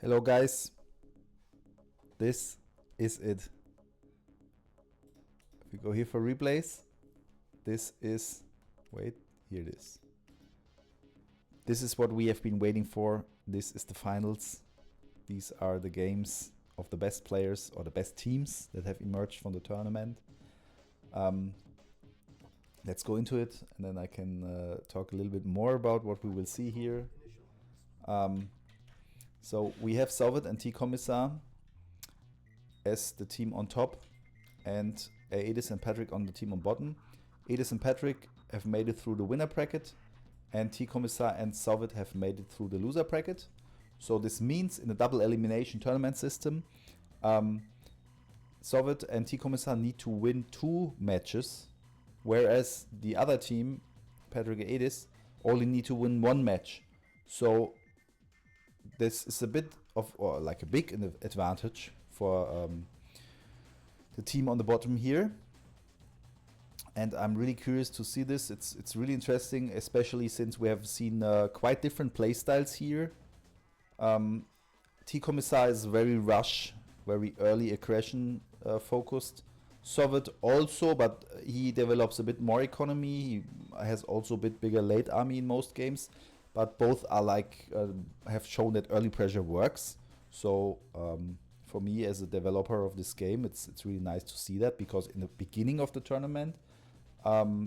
Hello guys, this is it. If we go here for replays, this is, wait, here it is. This is what we have been waiting for. This is the finals. These are the games of the best players or the best teams that have emerged from the tournament. Let's go into it, and then I can talk a little bit more about what we will see here. So we have Sovet and TeaComissar as the team on top, and Aedis and Patrick on the team on bottom. Aedis and Patrick have made it through the winner bracket, and TeaComissar and Sovet have made it through the loser bracket. So this means in the double elimination tournament system, Sovet and TeaComissar need to win 2 matches, whereas the other team, Patrick and Aedis, only need to win 1 match. So this is a bit of, or like a big advantage for the team on the bottom here. And I'm really curious to see this. It's really interesting, especially since we have seen quite different playstyles here. TeaComissar is very rush, very early aggression focused. Sovet also, but he develops a bit more economy. He has also a bit bigger late army in most games. But both are like have shown that early pressure works. So for me as a developer of this game, it's really nice to see that, because in the beginning of the tournament,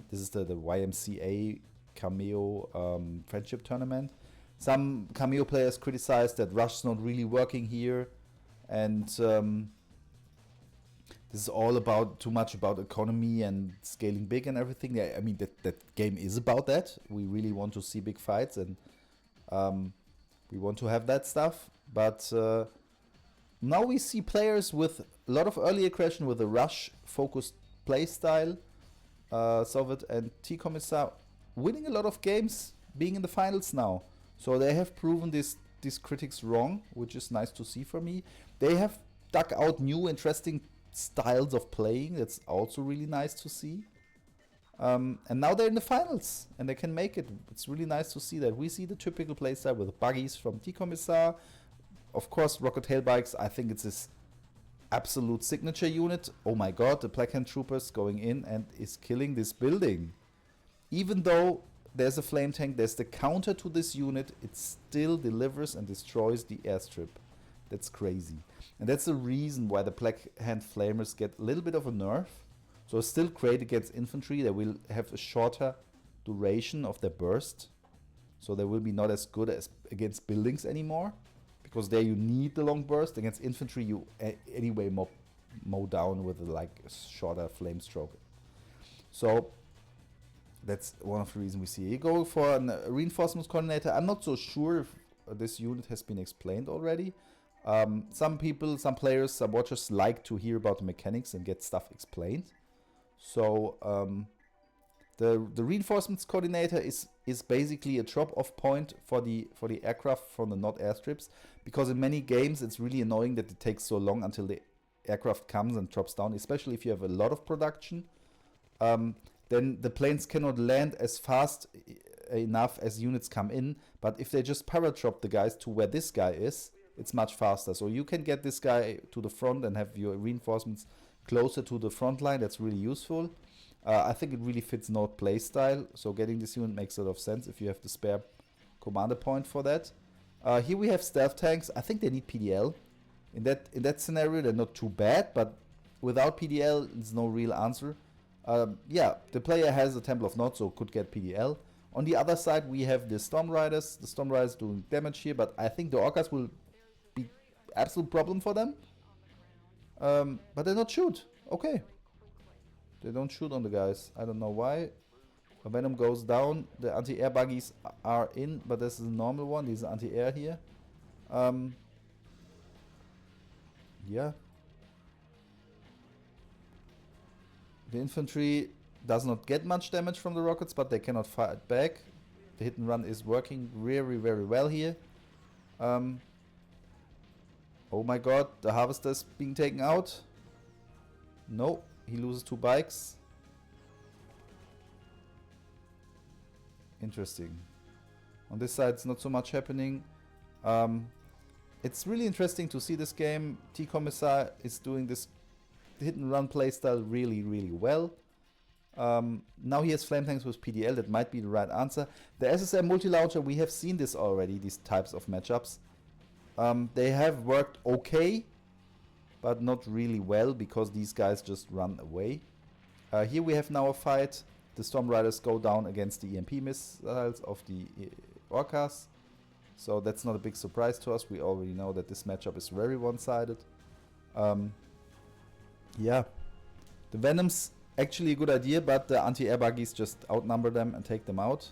this is the YMCA Cameo friendship tournament. Some Cameo players criticized that rush is not really working here, and this is all about too much about economy and scaling big and everything. I mean, that game is about that. We really want to see big fights, and we want to have that stuff. But now we see players with a lot of early aggression, with a rush-focused playstyle. Sovet and TeaComissar winning a lot of games, being in the finals now. So they have proven these critics wrong, which is nice to see for me. They have dug out new interesting styles of playing. That's also really nice to see. And now they're in the finals and they can make it. It's really nice to see that. We see the typical playstyle with buggies from TeaComissar. Of course, Rocket Tail Bikes, I think it's his absolute signature unit. Oh my god, the Black Hand Troopers going in and is killing this building. Even though there's a flame tank, there's the counter to this unit, it still delivers and destroys the airstrip. That's crazy. And that's the reason why the Black Hand Flamers get a little bit of a nerf. So it's still great against infantry. They will have a shorter duration of their burst. So they will be not as good as against buildings anymore. Because there you need the long burst. Against infantry you anyway mow down with like a shorter flame stroke. So that's one of the reasons we see. You go for a reinforcements coordinator. I'm not so sure if this unit has been explained already. Some people, some players, some watchers like to hear about the mechanics and get stuff explained. So the reinforcements coordinator is basically a drop-off point for the aircraft from the not airstrips, because in many games it's really annoying that it takes so long until the aircraft comes and drops down, especially if you have a lot of production. Then the planes cannot land as fast enough as units come in, but if they just paradrop the guys to where this guy is, it's much faster. So you can get this guy to the front and have your reinforcements closer to the front line. That's really useful. I think it really fits Node playstyle, so getting this unit makes a lot of sense if you have the spare commander point for that. Here we have stealth tanks. I think they need PDL. In that scenario, they're not too bad, but without PDL, it's no real answer. Yeah, the player has a Temple of Nod, so could get PDL. On the other side, we have the Storm Riders. The Storm Riders doing damage here, but I think the Orcas will be absolute problem for them. But they don't shoot. Okay. They don't shoot on the guys. I don't know why. When Venom goes down, the anti-air buggies are in, but this is a normal one. These are anti-air here. Yeah. The infantry does not get much damage from the rockets, but they cannot fight back. The hit and run is working very, very well here. Oh my god, the harvester is being taken out. No, he loses 2 bikes. Interesting. On this side, it's not so much happening. it's really interesting to see this game. TeaComissar is doing this hit and run playstyle really, really well. Now he has flame tanks with PDL. That might be the right answer. The SSM multi-launcher, we have seen this already, these types of matchups. They have worked okay, but not really well because these guys just run away. Here we have now a fight. The Storm Riders go down against the EMP missiles of the Orcas. So that's not a big surprise to us. We already know that this matchup is very one-sided. Yeah, the Venom's actually a good idea, but the anti-air buggies just outnumber them and take them out.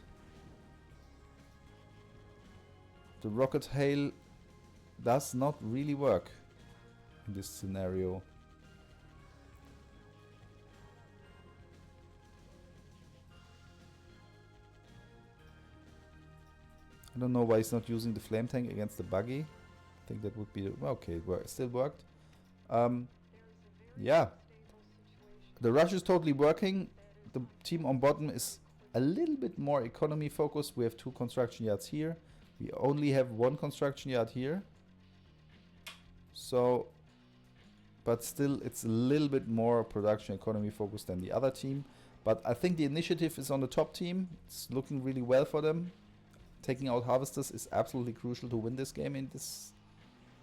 The rocket hail does not really work in this scenario. I don't know why he's not using the flame tank against the buggy. I think that would be... okay, it still worked. Yeah. The rush is totally working. The team on bottom is a little bit more economy focused. We have 2 construction yards here. We only have 1 construction yard here. So, but still it's a little bit more production economy focused than the other team. But I think the initiative is on the top team. It's looking really well for them. Taking out harvesters is absolutely crucial to win this game in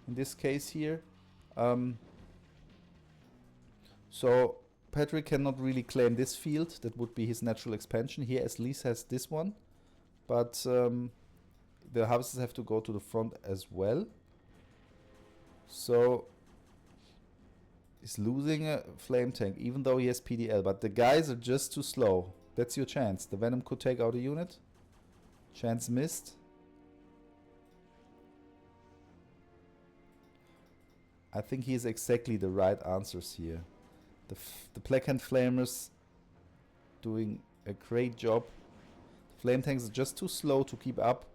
this case here. So Patrick cannot really claim this field. That would be his natural expansion. Here at least has this one. But the harvesters have to go to the front as well. So he's losing a flame tank even though he has PDL. But the guys are just too slow. That's your chance. The Venom could take out a unit. Chance missed. I think he has exactly the right answers here. The Black Hand Flamers doing a great job. The flame tanks are just too slow to keep up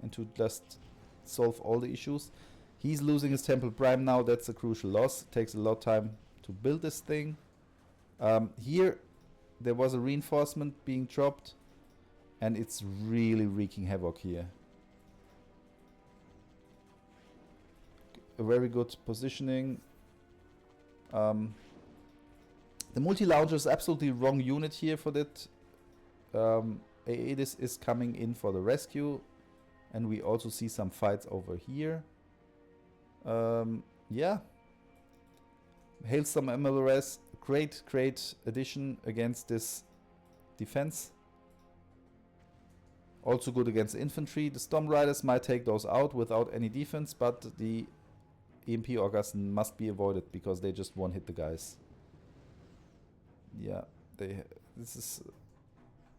and to just solve all the issues. He's losing his Temple Prime now. That's a crucial loss. It takes a lot of time to build this thing. Here there was a reinforcement being dropped. And it's really wreaking havoc here. A very good positioning. The multi-launcher is absolutely wrong unit here for that. Aedis is coming in for the rescue. And we also see some fights over here. Yeah. Hailstorm MLRS, great addition against this defense. Also good against infantry. The Storm Riders might take those out without any defense, but the EMP Orcas must be avoided because they just one-hit the guys. Yeah, this is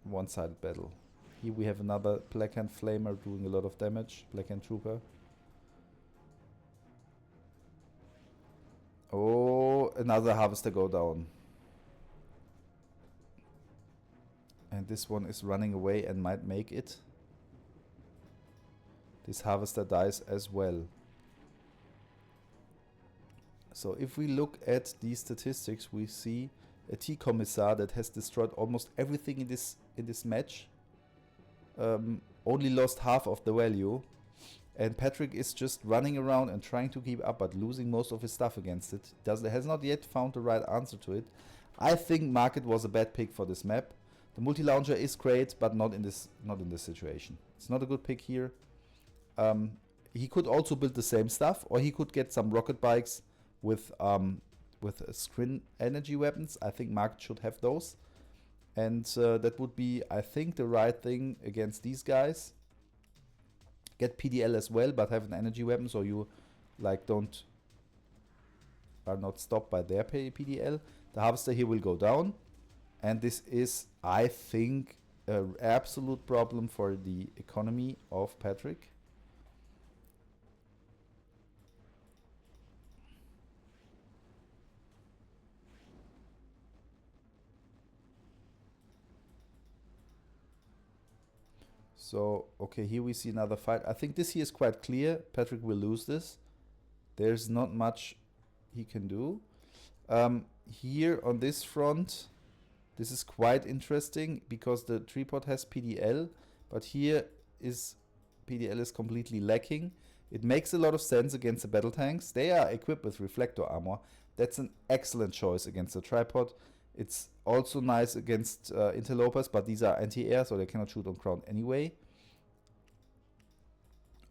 a one-sided battle. Here we have another Black Hand Flamer doing a lot of damage. Black Hand Trooper. Oh, another Harvester go down. And this one is running away and might make it. This Harvester dies as well. So if we look at these statistics, we see a TeaComissar that has destroyed almost everything in this match. Only lost half of the value. And Patrick is just running around and trying to keep up, but losing most of his stuff against it. Has not yet found the right answer to it. I think Market was a bad pick for this map. The multi-launcher is great, but not in this situation. It's not a good pick here. He could also build the same stuff, or he could get some rocket bikes with screen energy weapons. I think Market should have those, and that would be, I think, the right thing against these guys. Get PDL as well, but have an energy weapon, so you like are not stopped by their PDL. The Harvester here will go down. And this is, I think, an absolute problem for the economy of Patrick. So, okay, here we see another fight. I think this here is quite clear. Patrick will lose this. There's not much he can do. Here on this front... this is quite interesting because the tripod has PDL, but here PDL is completely lacking. It makes a lot of sense against the battle tanks. They are equipped with reflector armor. That's an excellent choice against the tripod. It's also nice against interlopers, but these are anti-air, so they cannot shoot on ground anyway.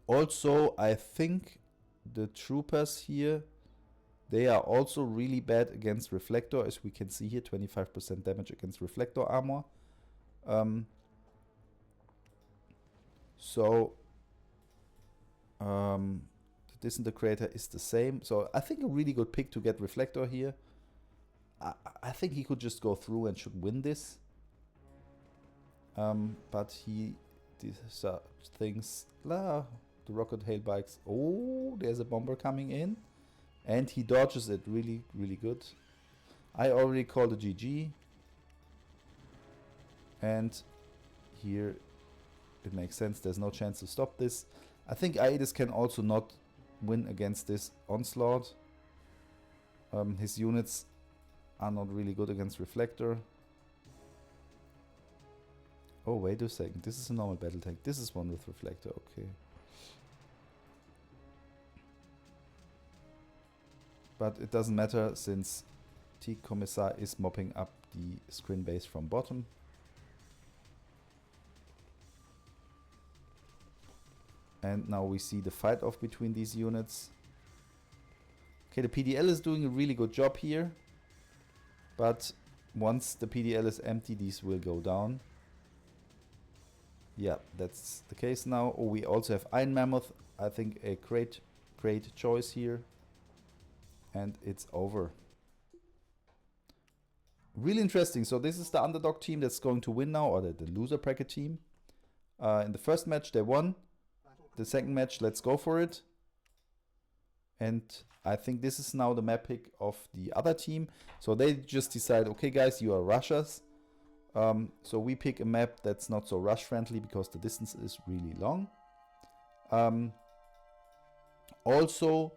Also, I think the troopers here, they are also really bad against reflector, as we can see here, 25% damage against reflector armor. The disintegrator is the same. So I think a really good pick to get reflector here. I think he could just go through and should win this. But he did such things. The rocket hail bikes. Oh, there's a bomber coming in. And he dodges it really, really good. I already called a GG. And here it makes sense. There's no chance to stop this. I think Aedis can also not win against this onslaught. His units are not really good against reflector. Oh, wait a second. This is a normal battle tank. This is one with reflector. Okay. But it doesn't matter since TeaComissar is mopping up the screen base from bottom. And now we see the fight off between these units. Okay, the PDL is doing a really good job here. But once the PDL is empty, these will go down. Yeah, that's the case now. Oh, we also have Iron Mammoth. I think a great choice here. And it's over. Really interesting. So this is the underdog team that's going to win now, or the loser bracket team. In the first match, they won. The second match, let's go for it. And I think this is now the map pick of the other team. So they just decide, okay guys, you are rushers. So we pick a map that's not so rush friendly because the distance is really long. Also,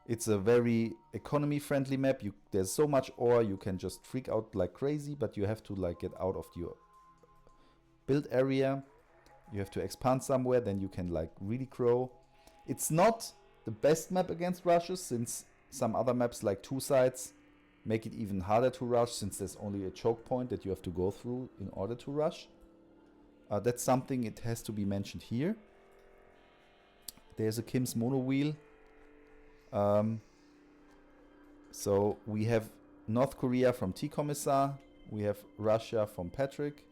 it's a very economy friendly map. There's so much ore, you can just freak out like crazy, but you have to like get out of your build area. You have to expand somewhere, then you can like really grow. It's not the best map against rushes, since some other maps like Two Sides make it even harder to rush, since there's only a choke point that you have to go through in order to rush. That's something it has to be mentioned here. There's a Kim's mono wheel. So we have North Korea from TeaComissar. We have Russia from Patrick.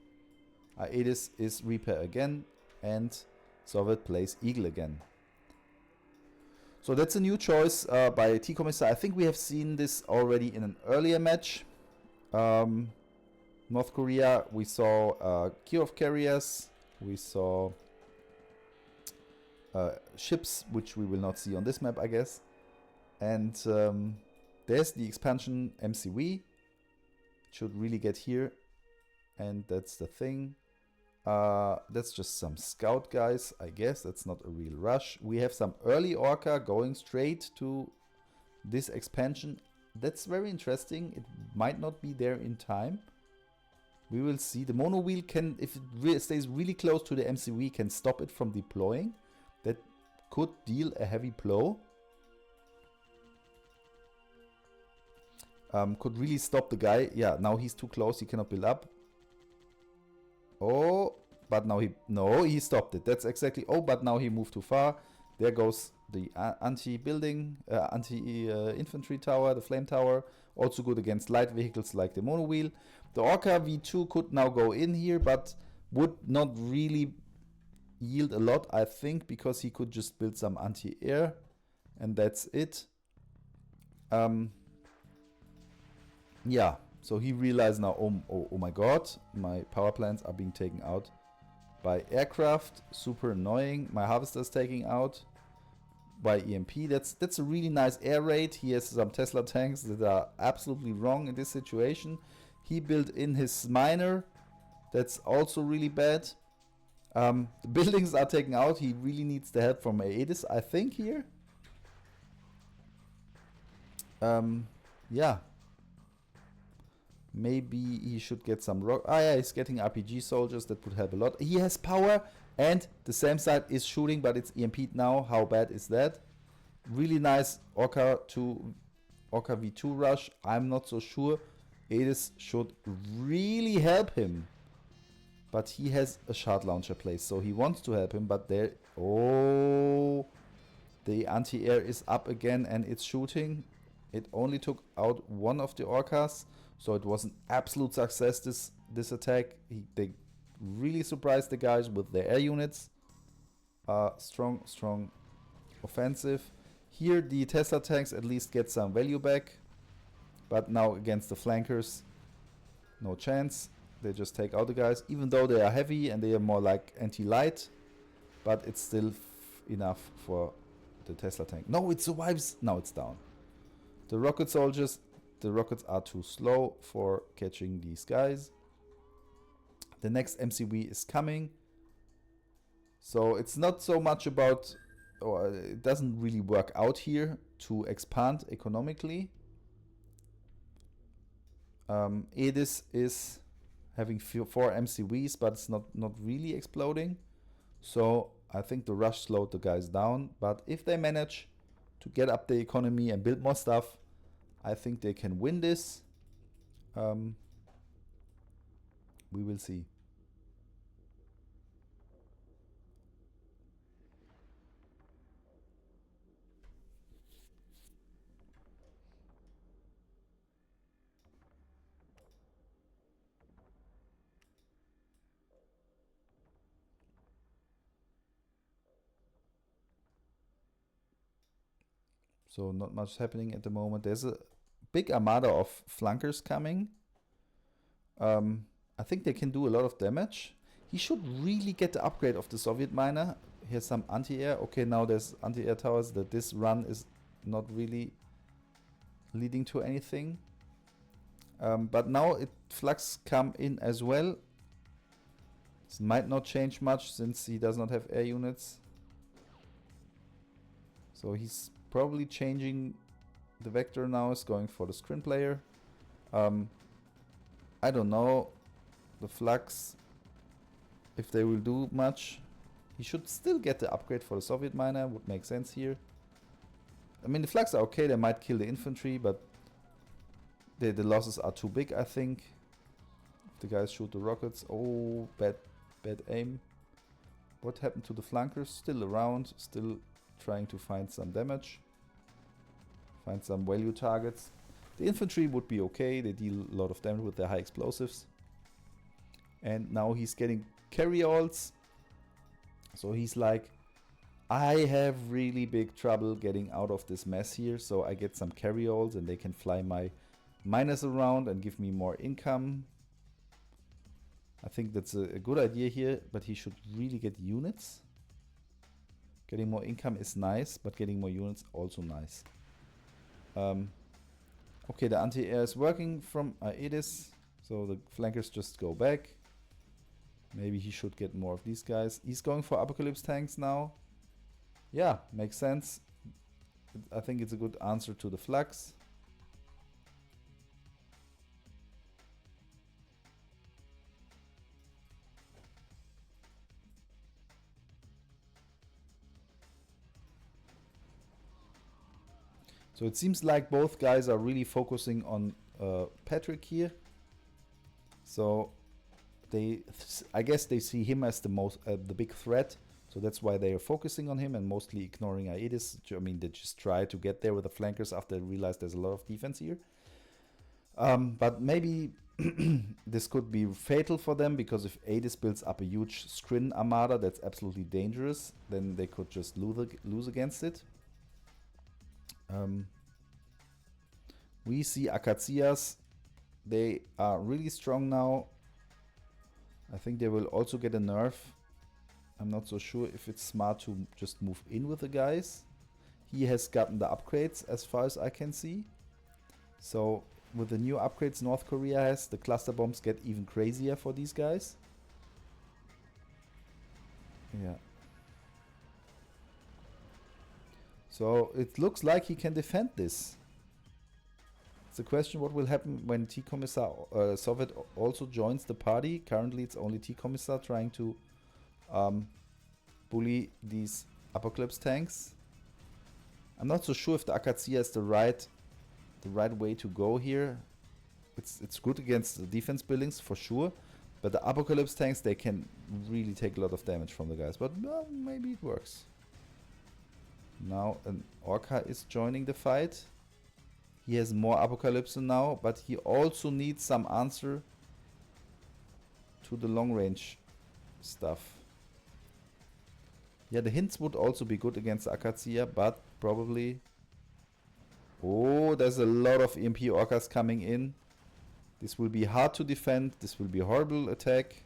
Aedis is Reaper again, and Sovet plays Eagle again. So that's a new choice by TeaComissar. I think we have seen this already in an earlier match. North Korea, we saw Key of Carriers, we saw ships, which we will not see on this map, I guess. And there's the expansion MCV. Should really get here. And that's the thing. That's just some scout guys, I guess. That's not a real rush. We have some early Orca going straight to this expansion. That's very interesting. It might not be there in time. We will see. The mono wheel can, if it stays really close to the MCV, can stop it from deploying. That could deal a heavy blow. Could really stop the guy. Yeah, now he's too close. He cannot build up. Oh, but now he stopped it. That's exactly. Oh, but now he moved too far. There goes the anti-building, anti-infantry tower, the flame tower. Also good against light vehicles like the mono wheel. The Orca V2 could now go in here, but would not really yield a lot, I think, because he could just build some anti-air, and that's it. Yeah. So he realized now, oh my god, my power plants are being taken out by aircraft. Super annoying. My harvester is taking out by EMP. That's a really nice air raid. He has some Tesla tanks that are absolutely wrong in this situation. He built in his miner. That's also really bad. The buildings are taken out. He really needs the help from Aedis, I think, here. Yeah. Maybe he should get some rock. Ah, yeah, he's getting RPG soldiers. That would help a lot. He has power, and the same side is shooting, but it's EMP'd now. How bad is that? Really nice Orca V2 rush. I'm not so sure. Aedis should really help him. But he has a shard launcher placed, so he wants to help him, but there... Oh... The anti-air is up again and it's shooting. It only took out one of the Orcas, so it was an absolute success, this attack. They really surprised the guys with their air units. Strong offensive. Here the Tesla tanks at least get some value back. But now against the flankers, no chance. They just take out the guys, even though they are heavy and they are more like anti-light. But it's still enough for the Tesla tank. No, it survives. Now it's down. The rocket soldiers, the rockets are too slow for catching these guys. The next MCV is coming. So it's not so much about, or it doesn't really work out here to expand economically. Aedis is having 4 MCVs, but it's not really exploding. So I think the rush slowed the guys down. But if they manage to get up the economy and build more stuff, I think they can win this. We will see. So not much happening at the moment. There's a big armada of flankers coming. I think they can do a lot of damage. He should really get the upgrade of the Soviet miner. Here's some anti-air. Okay, now there's anti-air towers. That this run is not really leading to anything. But now flux come in as well. This might not change much since he does not have air units. So he's probably changing the vector now, is going for the screen player. I don't know the flux if they will do much. He should still get the upgrade for the Soviet miner, would make sense here. I mean, the flux are okay, they might kill the infantry, but the losses are too big, I think. If the guys shoot the rockets, oh, bad aim. What happened to the flankers? Still around, still trying to find some damage. Find some value targets. The infantry would be okay. They deal a lot of damage with their high explosives. And now he's getting carryalls. So he's like, I have really big trouble getting out of this mess here. So I get some carryalls and they can fly my miners around and give me more income. I think that's a good idea here, but he should really get units. Getting more income is nice, but getting more units also nice. Okay, the anti-air is working from Aedis, so the flankers just go back. Maybe he should get more of these guys. He's going for Apocalypse tanks now. Yeah, makes sense. I think it's a good answer to the flux. So it seems like both guys are really focusing on Patrick here. So I guess they see him as the big threat. So that's why they are focusing on him and mostly ignoring Aedis. I mean, they just try to get there with the flankers after they realize there's a lot of defense here. But maybe this could be fatal for them, because if Aedis builds up a huge screen armada, that's absolutely dangerous. Then they could just lose against it. We see Acacias. They are really strong now. I think they will also get a nerf. I'm not so sure if it's smart to just move in with the guys. He has gotten the upgrades as far as I can see. So with the new upgrades North Korea has, the cluster bombs get even crazier for these guys. Yeah. So it looks like he can defend this. It's a question what will happen when TeaComissar Sovet also joins the party. Currently it's only TeaComissar trying to bully these Apocalypse tanks. I'm not so sure if the Akatsiya is the right way to go here. It's good against the defense buildings for sure, but the Apocalypse tanks, they can really take a lot of damage from the guys. But well, maybe it works. Now an Orca is joining the fight. He has more Apocalypse now, but he also needs some answer to the long range stuff. Yeah, the hints would also be good against Akatsiya, but probably... Oh, there's a lot of EMP Orcas coming in. This will be hard to defend. This will be a horrible attack.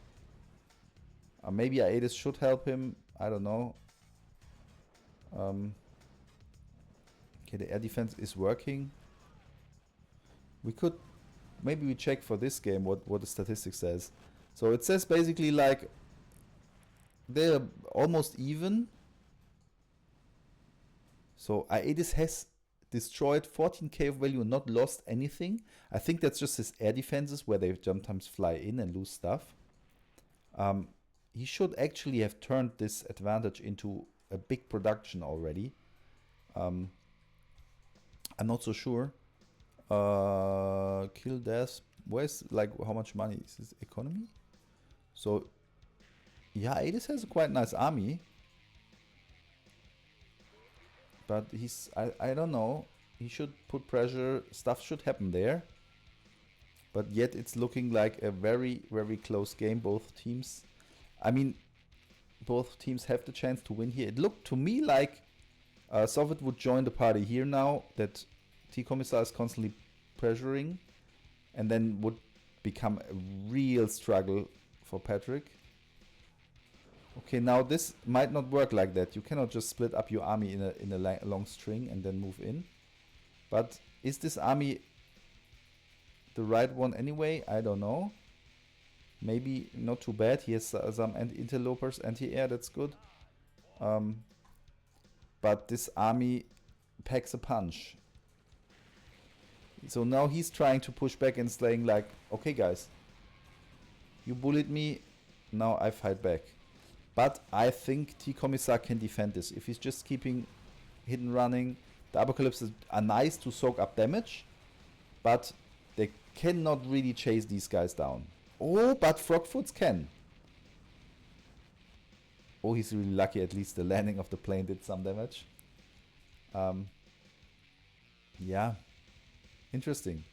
Maybe Aedis should help him. I don't know. Okay, the air defense is working. We could... Maybe we check for this game what the statistics says. So it says basically like... They're almost even. So Aedis has destroyed 14k of value and not lost anything. I think that's just his air defenses where they sometimes fly in and lose stuff. He should actually have turned this advantage into a big production already. I'm not so sure. Kill death. Where's like how much money is his economy? So yeah, Aedis has a quite nice army. But he's, I don't know, he should put pressure, stuff should happen there. But yet it's looking like a very, very close game, both teams. I mean, both teams have the chance to win here. It looked to me like Sovet would join the party here now, that TeaComissar is constantly pressuring, and then would become a real struggle for Patrick. Okay, now this might not work like that. You cannot just split up your army in a long string and then move in. But is this army the right one anyway? I don't know. Maybe not too bad. He has some interlopers, anti-air, that's good. But this army packs a punch. So now he's trying to push back and saying like, okay guys, you bullied me, now I fight back. But I think TeaComissar can defend this. If he's just keeping hidden running, the Apocalypses are nice to soak up damage, but they cannot really chase these guys down. Oh, but Frogfoots can. Oh, he's really lucky. At least the landing of the plane did some damage. Yeah, interesting.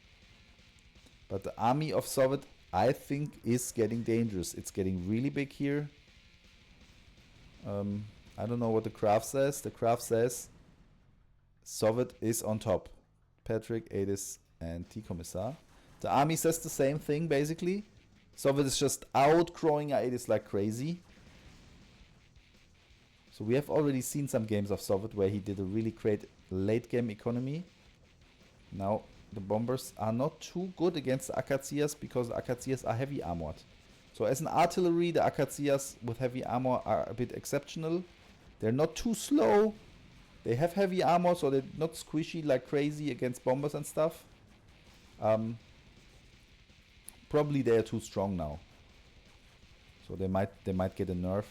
But the army of Sovet, I think, is getting dangerous. It's getting really big here. I don't know what the craft says. The craft says Sovet is on top. Patrick, Aedis, and TeaComissar. The army says the same thing, basically. Sovet is just outgrowing Aedis like crazy. So we have already seen some games of Sovet where he did a really great late game economy. Now the bombers are not too good against the Akatsiyas because the Akatsiyas are heavy armored. So as an artillery, the Akatsiyas with heavy armor are a bit exceptional. They're not too slow. They have heavy armor, so they're not squishy like crazy against bombers and stuff. Probably they are too strong now. So they might get a nerf.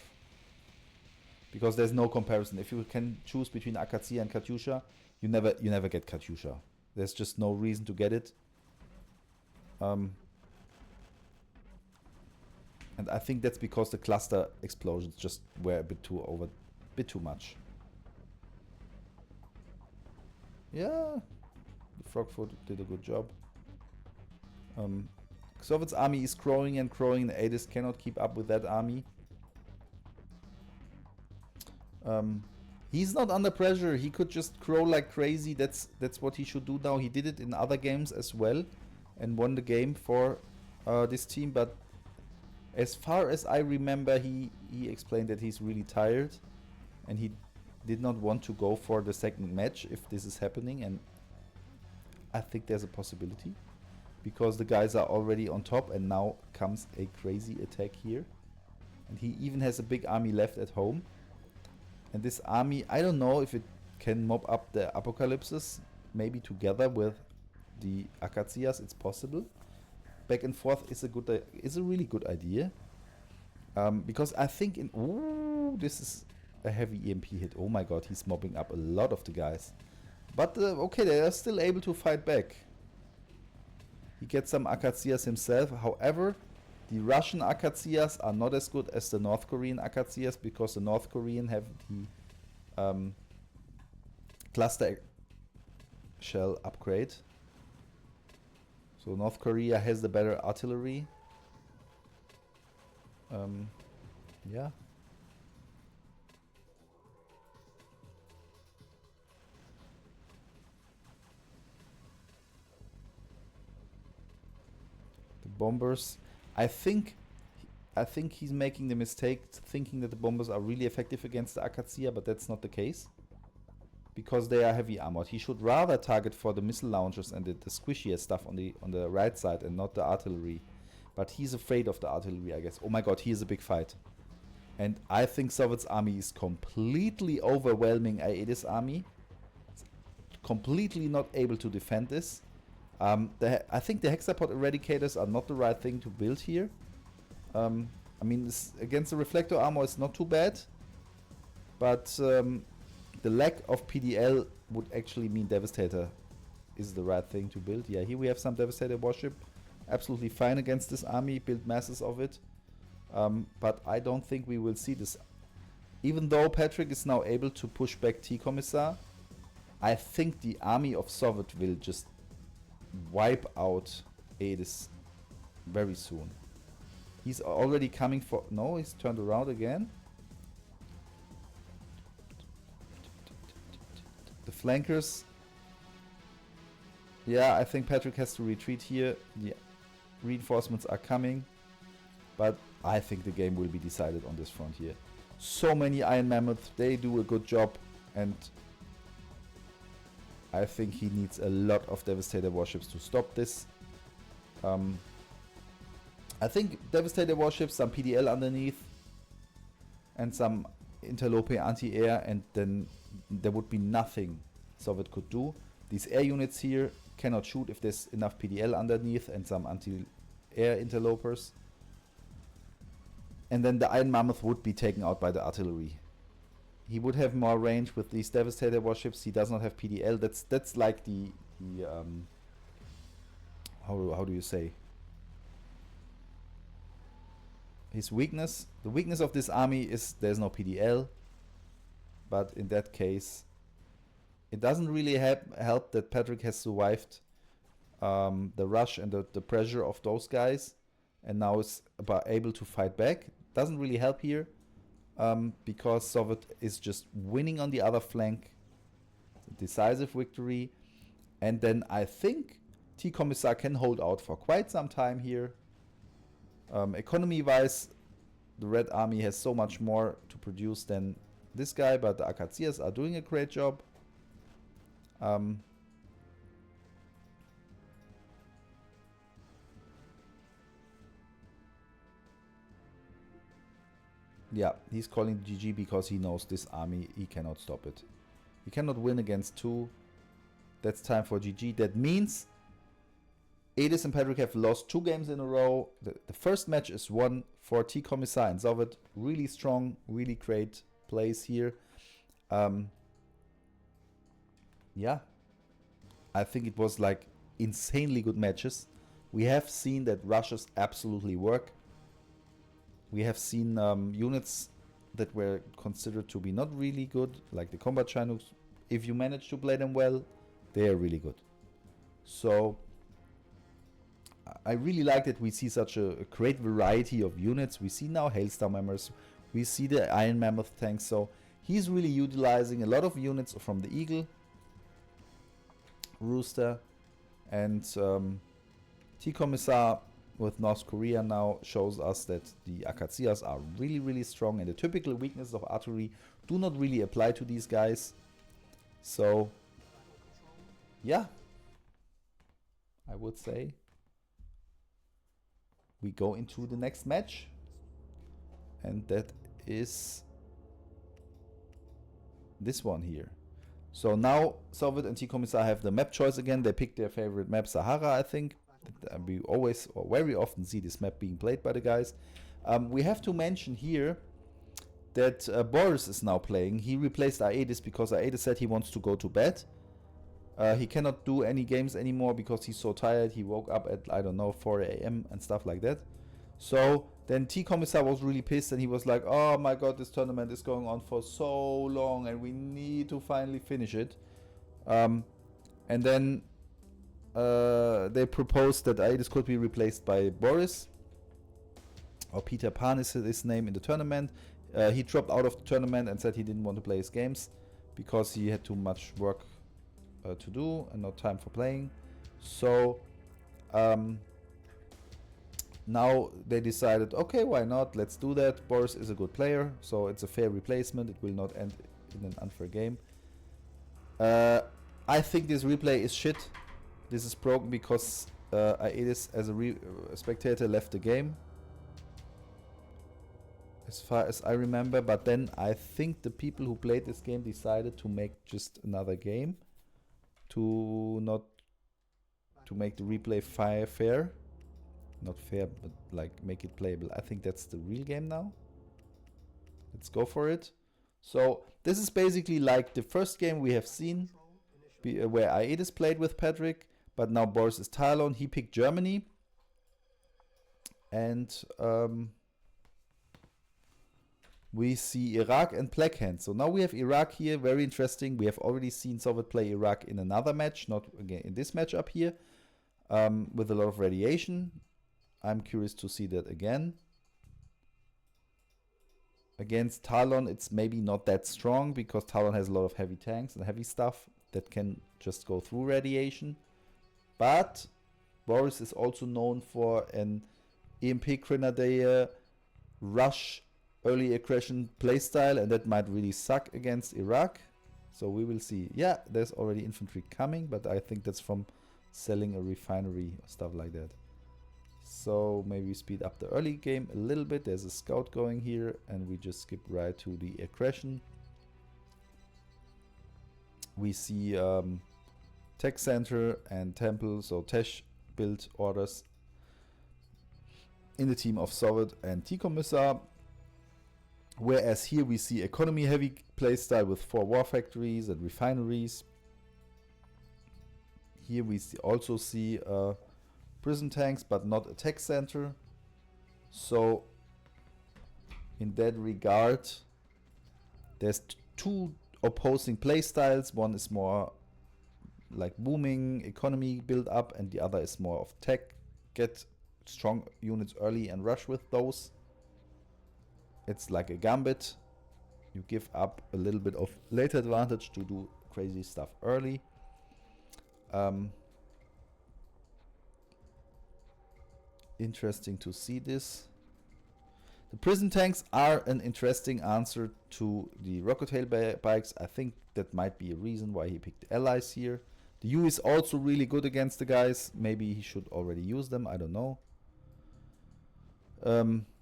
Because there's no comparison. If you can choose between Akatsiya and Katyusha, you never get Katyusha. There's just no reason to get it. And I think that's because the cluster explosions just were a bit too much. Yeah, the Frogfoot did a good job. Sovet's army is growing and growing, and Aedis cannot keep up with that army. He's not under pressure. He could just grow like crazy. That's what he should do now. He did it in other games as well, and won the game for this team. But as far as I remember, he explained that he's really tired, and he did not want to go for the second match if this is happening. And I think there's a possibility, because the guys are already on top, and now comes a crazy attack here, and he even has a big army left at home. And this army, I don't know if it can mop up the Apocalypses, maybe together with the Akatsias, it's possible. Back and forth is a really good idea. Because I think this is a heavy EMP hit. Oh my god, he's mopping up a lot of the guys. But okay, they are still able to fight back. He gets some Akatsias himself. However, the Russian Akatsias are not as good as the North Korean Akatsias, because the North Korean have the cluster shell upgrade. So North Korea has the better artillery. Yeah. The bombers. I think he's making the mistake thinking that the bombers are really effective against the Akatsia, but that's not the case. Because they are heavy armored. He should rather target for the missile launchers and the squishier stuff on the right side and not the artillery. But he's afraid of the artillery, I guess. Oh my god, he is a big fight. And I think Soviet's army is completely overwhelming Aedis army. It's completely not able to defend this. I think the hexapod eradicators are not the right thing to build here. I mean, against the reflector armor is not too bad. But the lack of PDL would actually mean Devastator is the right thing to build. Yeah, here we have some Devastator warship. Absolutely fine against this army, build masses of it. But I don't think we will see this. Even though Patrick is now able to push back TeaComissar, I think the army of Sovet will just wipe out Aedis very soon. He's already coming for... No, he's turned around again. The flankers. Yeah, I think Patrick has to retreat here. The reinforcements are coming. But I think the game will be decided on this front here. So many Iron Mammoth, they do a good job. And I think he needs a lot of Devastator warships to stop this. I think Devastator warships, some PDL underneath. And some Interlope anti-air, and then there would be nothing Soviet could do. These air units here cannot shoot if there's enough PDL underneath and some anti-air interlopers. And then the Iron Mammoth would be taken out by the artillery. He would have more range with these Devastator warships. He does not have PDL. That's like the how do you say? His weakness. The weakness of this army is there's no PDL. But in that case, it doesn't really help that Patrick has survived the rush and the pressure of those guys, and now is able to fight back. Doesn't really help here, because Soviet is just winning on the other flank. Decisive victory. And then I think TeaComissar can hold out for quite some time here. Economy-wise, the Red Army has so much more to produce than this guy, but the Akatsias are doing a great job. Yeah, he's calling GG because he knows this army, he cannot stop it. He cannot win against two. That's time for GG. That means Aedis and Patrick have lost 2 games in a row. The first match is won for TeaComissar and Sovet. Really strong, really great plays here. Yeah, I think it was like insanely good matches. We have seen that rushes absolutely work. We have seen units that were considered to be not really good, like the combat Chinooks. If you manage to play them well, they are really good. So I really like that we see such a great variety of units. We see now Hailstorm Hammers, we see the Iron Mammoth tanks, so he's really utilizing a lot of units from the Eagle, Rooster, and TeaComissar with North Korea now shows us that the Akatsias are really, really strong, and the typical weaknesses of artillery do not really apply to these guys. So, yeah, I would say we go into the next match, and that is this one here. So now Sovet and TeaComissar have the map choice again. They pick their favorite map, Sahara, I think. We always or very often see this map being played by the guys. We have to mention here that Boris is now playing. He replaced Aedis because Aedis said he wants to go to bed. He cannot do any games anymore because he's so tired. He woke up at, I don't know, 4 a.m. and stuff like that. So then TeaComissar was really pissed and he was like, oh my god, this tournament is going on for so long and we need to finally finish it. And then they proposed that Aedis could be replaced by Boris. Or Peter Pan is his name in the tournament. He dropped out of the tournament and said he didn't want to play his games because he had too much work to do and no time for playing. So now they decided, okay, why not? Let's do that. Boris is a good player, so it's a fair replacement. It will not end in an unfair game. I think this replay is shit. This is broken because Aedis as a spectator left the game, as far as I remember. But then I think the people who played this game decided to make just another game to make the replay fair. Not fair, but like make it playable. I think that's the real game now. Let's go for it. So this is basically like the first game we have seen, where Aedis played with Patrick, but now Boris is Talon. He picked Germany. And we see Iraq and Black Hand. So now we have Iraq here, very interesting. We have already seen Soviet play Iraq in another match, not again in this match up here, with a lot of radiation. I'm curious to see that again. Against Talon, it's maybe not that strong because Talon has a lot of heavy tanks and heavy stuff that can just go through radiation. But Boris is also known for an EMP Grenadier rush early aggression playstyle, and that might really suck against Iraq. So we will see. Yeah, there's already infantry coming, but I think that's from selling a refinery or stuff like that. So maybe we speed up the early game a little bit. There's a scout going here, and we just skip right to the aggression. We see tech center and temple, so Tesh build orders in the team of Sovet and TeaComissar. Whereas here we see economy heavy playstyle with 4 war factories and refineries. Here we also see prison tanks, but not a tech center. So in that regard, there's 2 opposing playstyles. One is more like booming economy build up, and the other is more of tech, get strong units early and rush with those. It's like a gambit. You give up a little bit of later advantage to do crazy stuff early. Interesting to see this. The prison tanks are an interesting answer to the rocket tail bikes. I think that might be a reason why he picked allies here. The U is also really good against the guys. Maybe he should already use them. I don't know.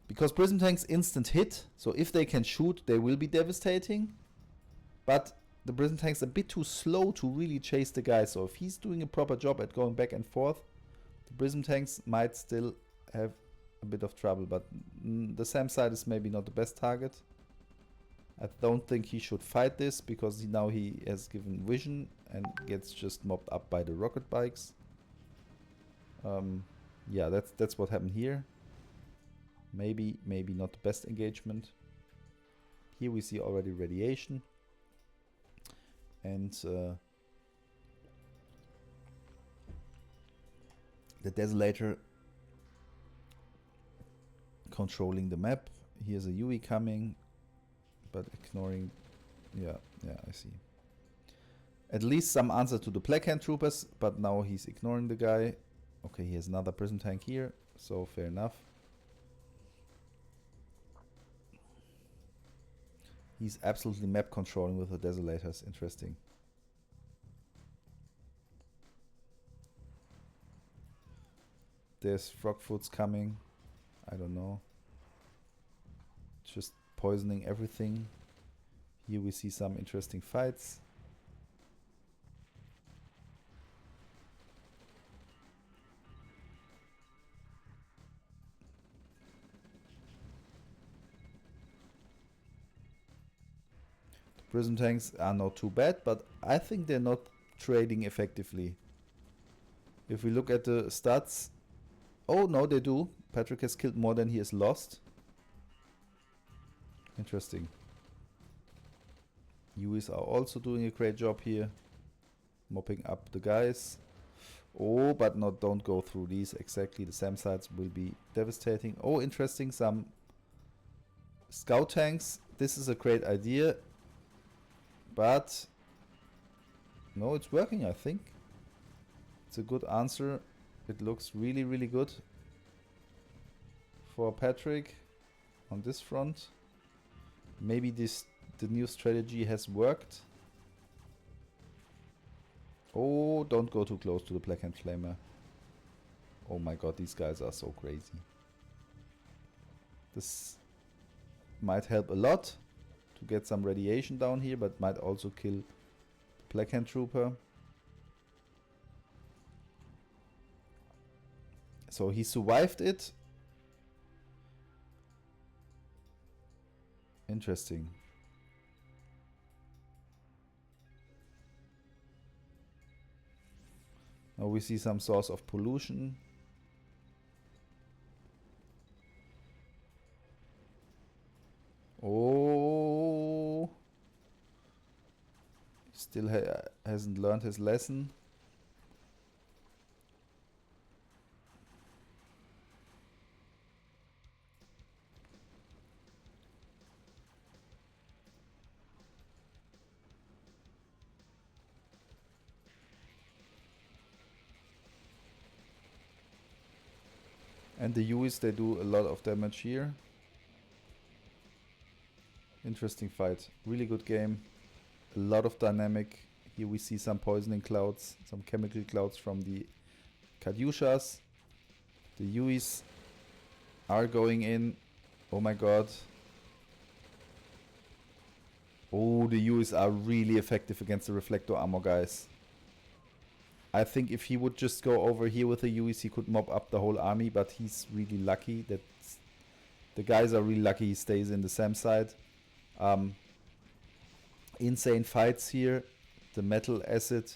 Because prison tanks instant hit. So if they can shoot, they will be devastating. But the prison tank's a bit too slow to really chase the guy. So if he's doing a proper job at going back and forth, the prison tanks might still have a bit of trouble. But the SAM side is maybe not the best target. I don't think he should fight this because now he has given vision and gets just mobbed up by the rocket bikes. Yeah, that's what happened here. Maybe not the best engagement. Here we see already radiation. And the Desolator controlling the map. Here's a UE coming, but ignoring. Yeah, I see. At least some answer to the Black Hand troopers, but now he's ignoring the guy. Okay, he has another prison tank here, so fair enough. He's absolutely map controlling with the Desolators. Interesting. There's Frogfoots coming. I don't know. Just poisoning everything. Here we see some interesting fights. Prism tanks are not too bad, but I think they're not trading effectively. If we look at the stats... Oh, no, they do. Patrick has killed more than he has lost. Interesting. UIs are also doing a great job here. Mopping up the guys. Oh, but not, don't go through these. Exactly, the SAM sites will be devastating. Oh, interesting, some scout tanks. This is a great idea. But no, it's working, I think. It's a good answer. It looks really, really good for Patrick on this front. Maybe the new strategy has worked. Oh, don't go too close to the Black Hand Flamer. Oh my god, these guys are so crazy. This might help a lot to get some radiation down here, but might also kill Black Hand Trooper. So he survived it. Interesting. Now we see some source of pollution. Oh, still hasn't learned his lesson. And the UIs, they do a lot of damage here. Interesting fight. Really good game. A lot of dynamic. Here we see some poisoning clouds, some chemical clouds from the Katyushas. The UIs are going in. Oh my god. Oh, the UIs are really effective against the reflector armor, guys. I think if he would just go over here with the UIs, he could mop up the whole army, but he's really lucky that the guys are really lucky he stays in the SAM side. Insane fights here. The metal acid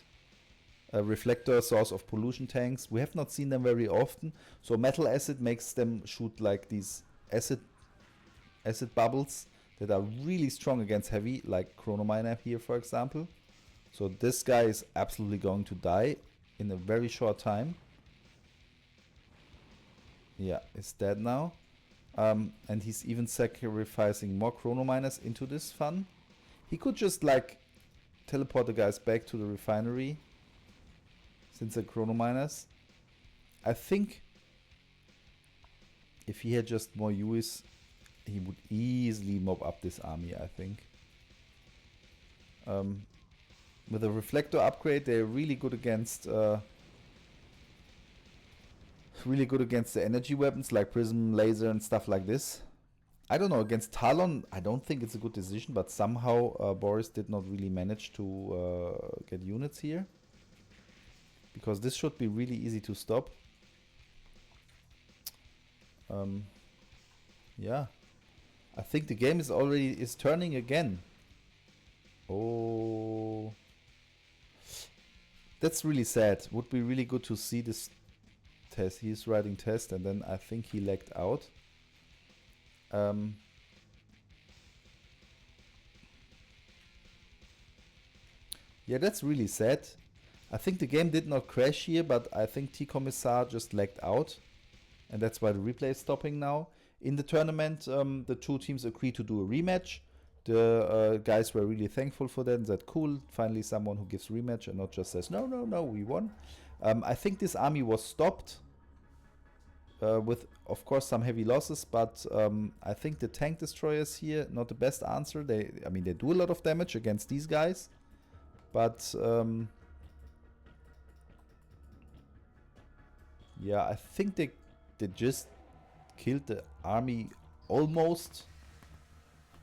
reflector source of pollution tanks. We have not seen them very often. So metal acid makes them shoot like these acid bubbles that are really strong against heavy, like Chronominer here, for example. So this guy is absolutely going to die in a very short time. Yeah, it's dead now. And he's even sacrificing more Chronominers into this fun. He could just like teleport the guys back to the refinery since they're Chronominers. I think if he had just more UIs, he would easily mob up this army, I think. With a reflector upgrade, they're really good against the energy weapons like Prism, Laser and stuff like this. I don't know, against Talon, I don't think it's a good decision, but somehow Boris did not really manage to get units here. Because this should be really easy to stop. Yeah. I think the game is turning again. Oh. That's really sad. Would be really good to see this test. He's writing test and then I think he lagged out. Yeah, that's really sad. I think the game did not crash here, but I think TeaComissar just lagged out. And that's why the replay is stopping now. In the tournament, the two teams agreed to do a rematch. The guys were really thankful for that and said, cool, finally someone who gives rematch and not just says, no, no, no, we won. I think this army was stopped with, of course, some heavy losses, but I think the tank destroyers here, not the best answer. They do a lot of damage against these guys, but yeah, I think they just killed the army almost.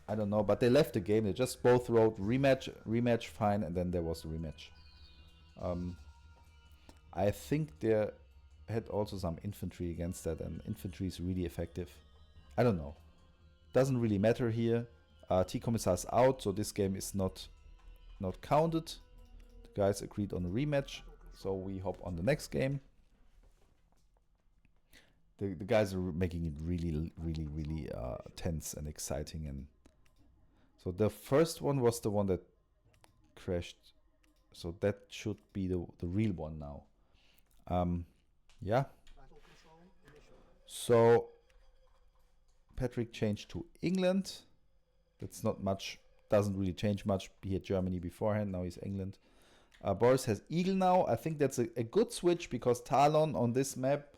I don't know, but they left the game. They just both wrote rematch, fine, and then there was a rematch. I think they had also some infantry against that, and infantry is really effective. I don't know. Doesn't really matter here. TeaCommissar's out, so this game is not counted. The guys agreed on a rematch, so we hop on the next game. The guys are making it really tense and exciting, and so the first one was the one that crashed, so that should be the real one now. Yeah. So Patrick changed to England. That's not much, doesn't really change much. He had Germany beforehand, now he's England. Boris has Eagle now. I think that's a good switch because Talon on this map,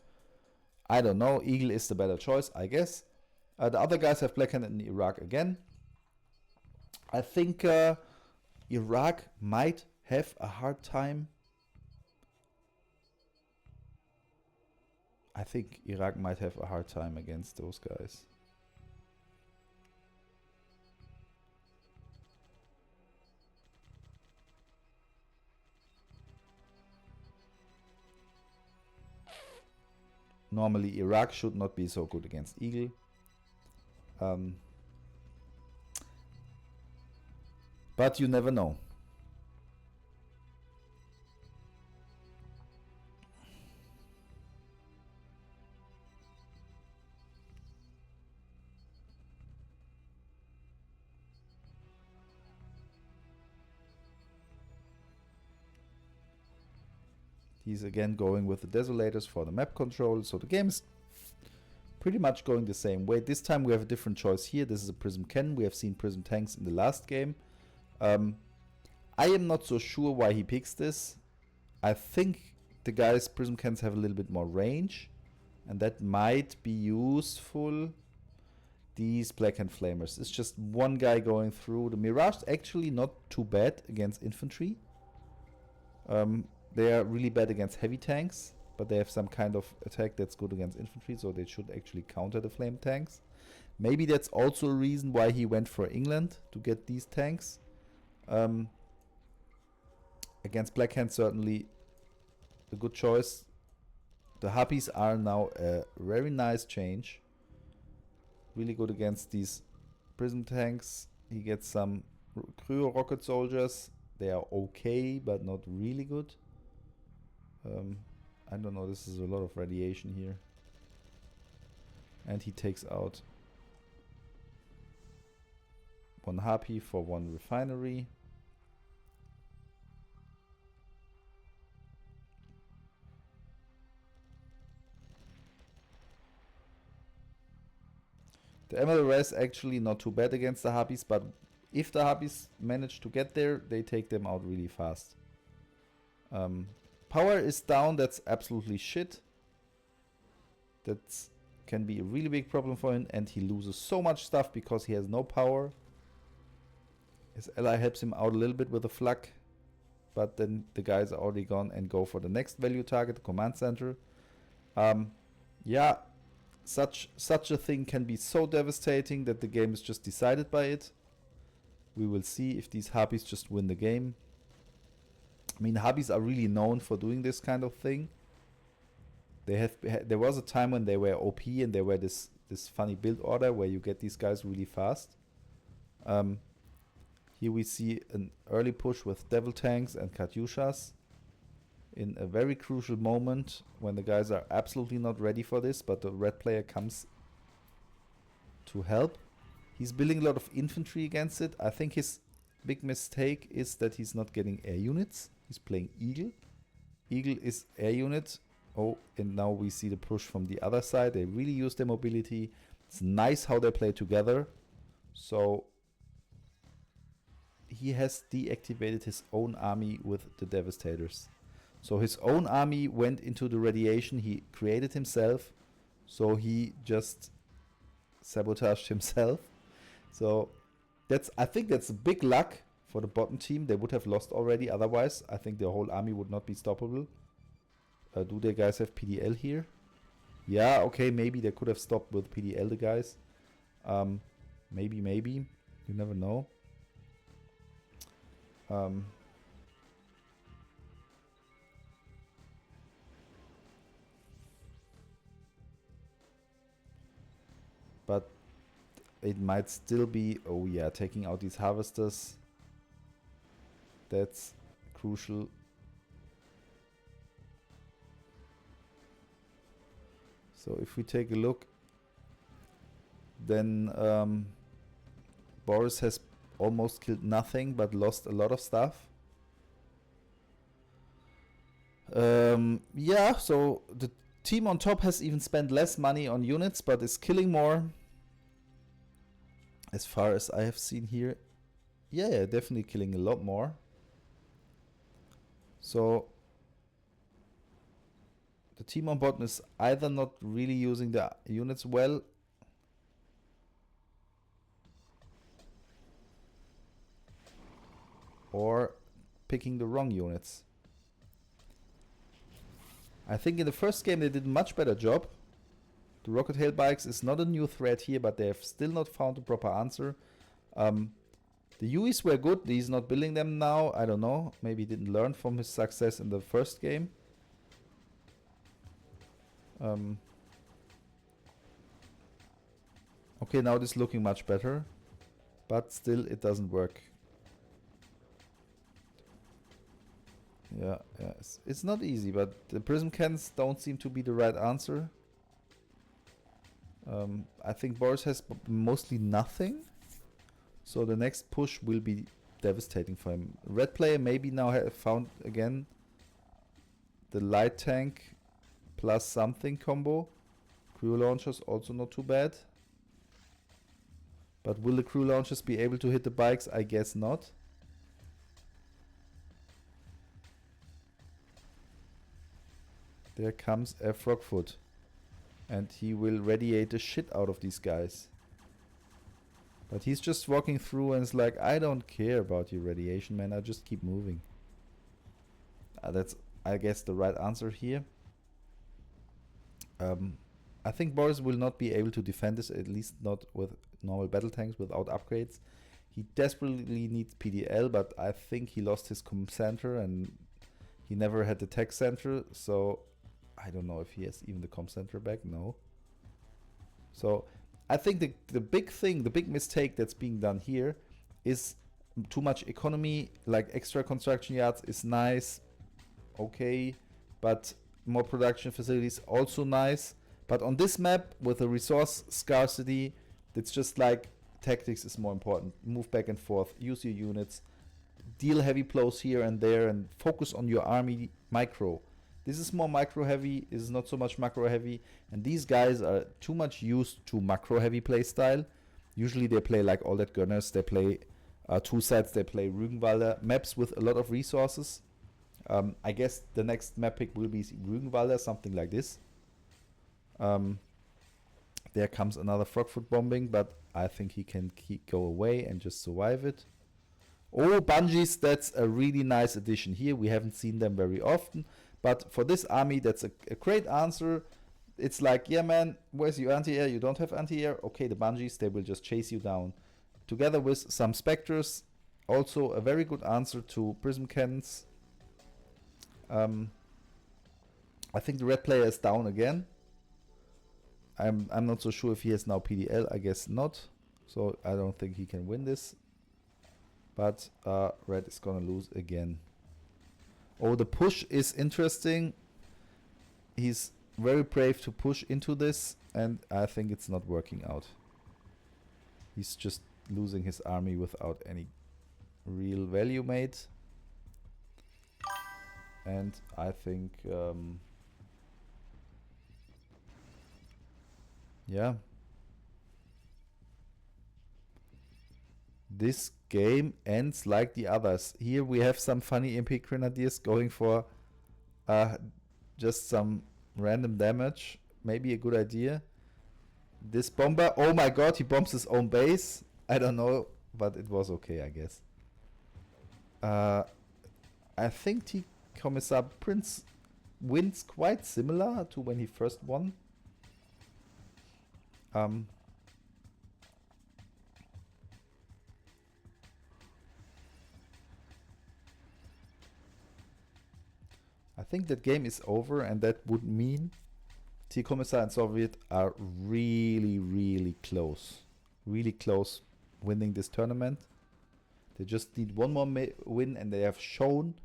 I don't know, Eagle is the better choice, I guess. The other guys have Blackhand and Iraq again. I think Iraq might have a hard time. I think Iraq might have a hard time against those guys. Normally Iraq should not be so good against Eagle. But you never know. He's again going with the Desolators for the map control. So the game is pretty much going the same way. This time we have a different choice here. This is a Prism Cannon. We have seen Prism Tanks in the last game. I am not so sure why he picks this. I think the guys' Prism Cannons have a little bit more range, and that might be useful. These Blackhand Flamers. It's just one guy going through. The Mirage is actually not too bad against infantry. They are really bad against heavy tanks, but they have some kind of attack that's good against infantry, so they should actually counter the flame tanks. Maybe that's also a reason why he went for England, to get these tanks. Against Blackhand, certainly a good choice. The Harpies are now a very nice change. Really good against these prism tanks. He gets some Cryo rocket soldiers. They are okay, but not really good. I don't know, this is a lot of radiation here. And he takes out one Harpy for one refinery. The MLRS actually not too bad against the Harpies, but if the Harpies manage to get there, they take them out really fast. Power is down, that's absolutely shit. That can be a really big problem for him, and he loses so much stuff because he has no power. His ally helps him out a little bit with a flak, but then the guys are already gone and go for the next value target, the command center. Yeah, such a thing can be so devastating that the game is just decided by it. We will see if these Harpies just win the game. I mean, Harpies are really known for doing this kind of thing. There was a time when they were OP and they were this funny build order where you get these guys really fast. Here we see an early push with Devil Tanks and Katyushas in a very crucial moment when the guys are absolutely not ready for this, but the red player comes to help. He's building a lot of infantry against it. I think his big mistake is that he's not getting air units. He's playing Eagle. Eagle is air unit. Oh, and now we see the push from the other side. They really use their mobility. It's nice how they play together. So he has deactivated his own army with the Devastators. So his own army went into the radiation he created himself. So he just sabotaged himself. So I think that's a big luck for the bottom team. They would have lost already otherwise. I think the whole army would not be stoppable. Do the guys have PDL here? Yeah, okay, maybe they could have stopped with PDL, the guys. Maybe. You never know. But it might still be... Oh yeah, taking out these harvesters. That's crucial. So if we take a look, then Boris has almost killed nothing but lost a lot of stuff. Yeah, so the team on top has even spent less money on units but is killing more. As far as I have seen here. Yeah, definitely killing a lot more. So the team on bottom is either not really using the units well, or picking the wrong units. I think in the first game they did a much better job. The rocket hail bikes is not a new threat here, but they have still not found a proper answer. The UEs were good. He's not building them now. I don't know. Maybe he didn't learn from his success in the first game. Okay, now this is looking much better. But still, it doesn't work. Yeah, it's not easy, but the prism cans don't seem to be the right answer. I think Boris has mostly nothing. So the next push will be devastating for him. Red player maybe now have found again the light tank plus something combo. Crew launchers also not too bad. But will the crew launchers be able to hit the bikes? I guess not. There comes a Frogfoot. And he will radiate the shit out of these guys. But he's just walking through and is like, I don't care about your radiation, man. I just keep moving. That's, I guess, the right answer here. I think Boris will not be able to defend this, at least not with normal battle tanks without upgrades. He desperately needs PDL, but I think he lost his comm center and he never had the tech center. So I don't know if he has even the comm center back. No. So I think the big thing, the big mistake that's being done here is too much economy. Like extra construction yards is nice, okay, but more production facilities also nice. But on this map with a resource scarcity, it's just like tactics is more important. Move back and forth, use your units, deal heavy blows here and there, and focus on your army micro. This is more micro heavy, this is not so much macro heavy, and these guys are too much used to macro heavy play style. Usually they play like all that gunners, they play two sets, they play Rügenwalder, maps with a lot of resources. I guess the next map pick will be Rügenwalder, something like this. There comes another Frogfoot bombing, but I think he can go away and just survive it. Oh, bungees, that's a really nice addition here. We haven't seen them very often. But for this army, that's a great answer. It's like, yeah, man, where's your anti-air? You don't have anti-air? Okay, the bungees, they will just chase you down. Together with some specters, also a very good answer to prism cannons. I think the red player is down again. I'm not so sure if he has now PDL. I guess not. So I don't think he can win this. But red is gonna lose again. Oh, the push is interesting. He's very brave to push into this, and I think it's not working out. He's just losing his army without any real value made. And I think, yeah. This game ends like the others. Here we have some funny MP Grenadiers going for just some random damage. Maybe a good idea. This bomber, oh my god, he bombs his own base. I don't know, but it was okay, I guess. I think TeaComissar Prince wins quite similar to when he first won. I think that game is over, and that would mean TeaComissar and Soviet are really, really close. really close winning this tournament. They just need one more win, and they have shown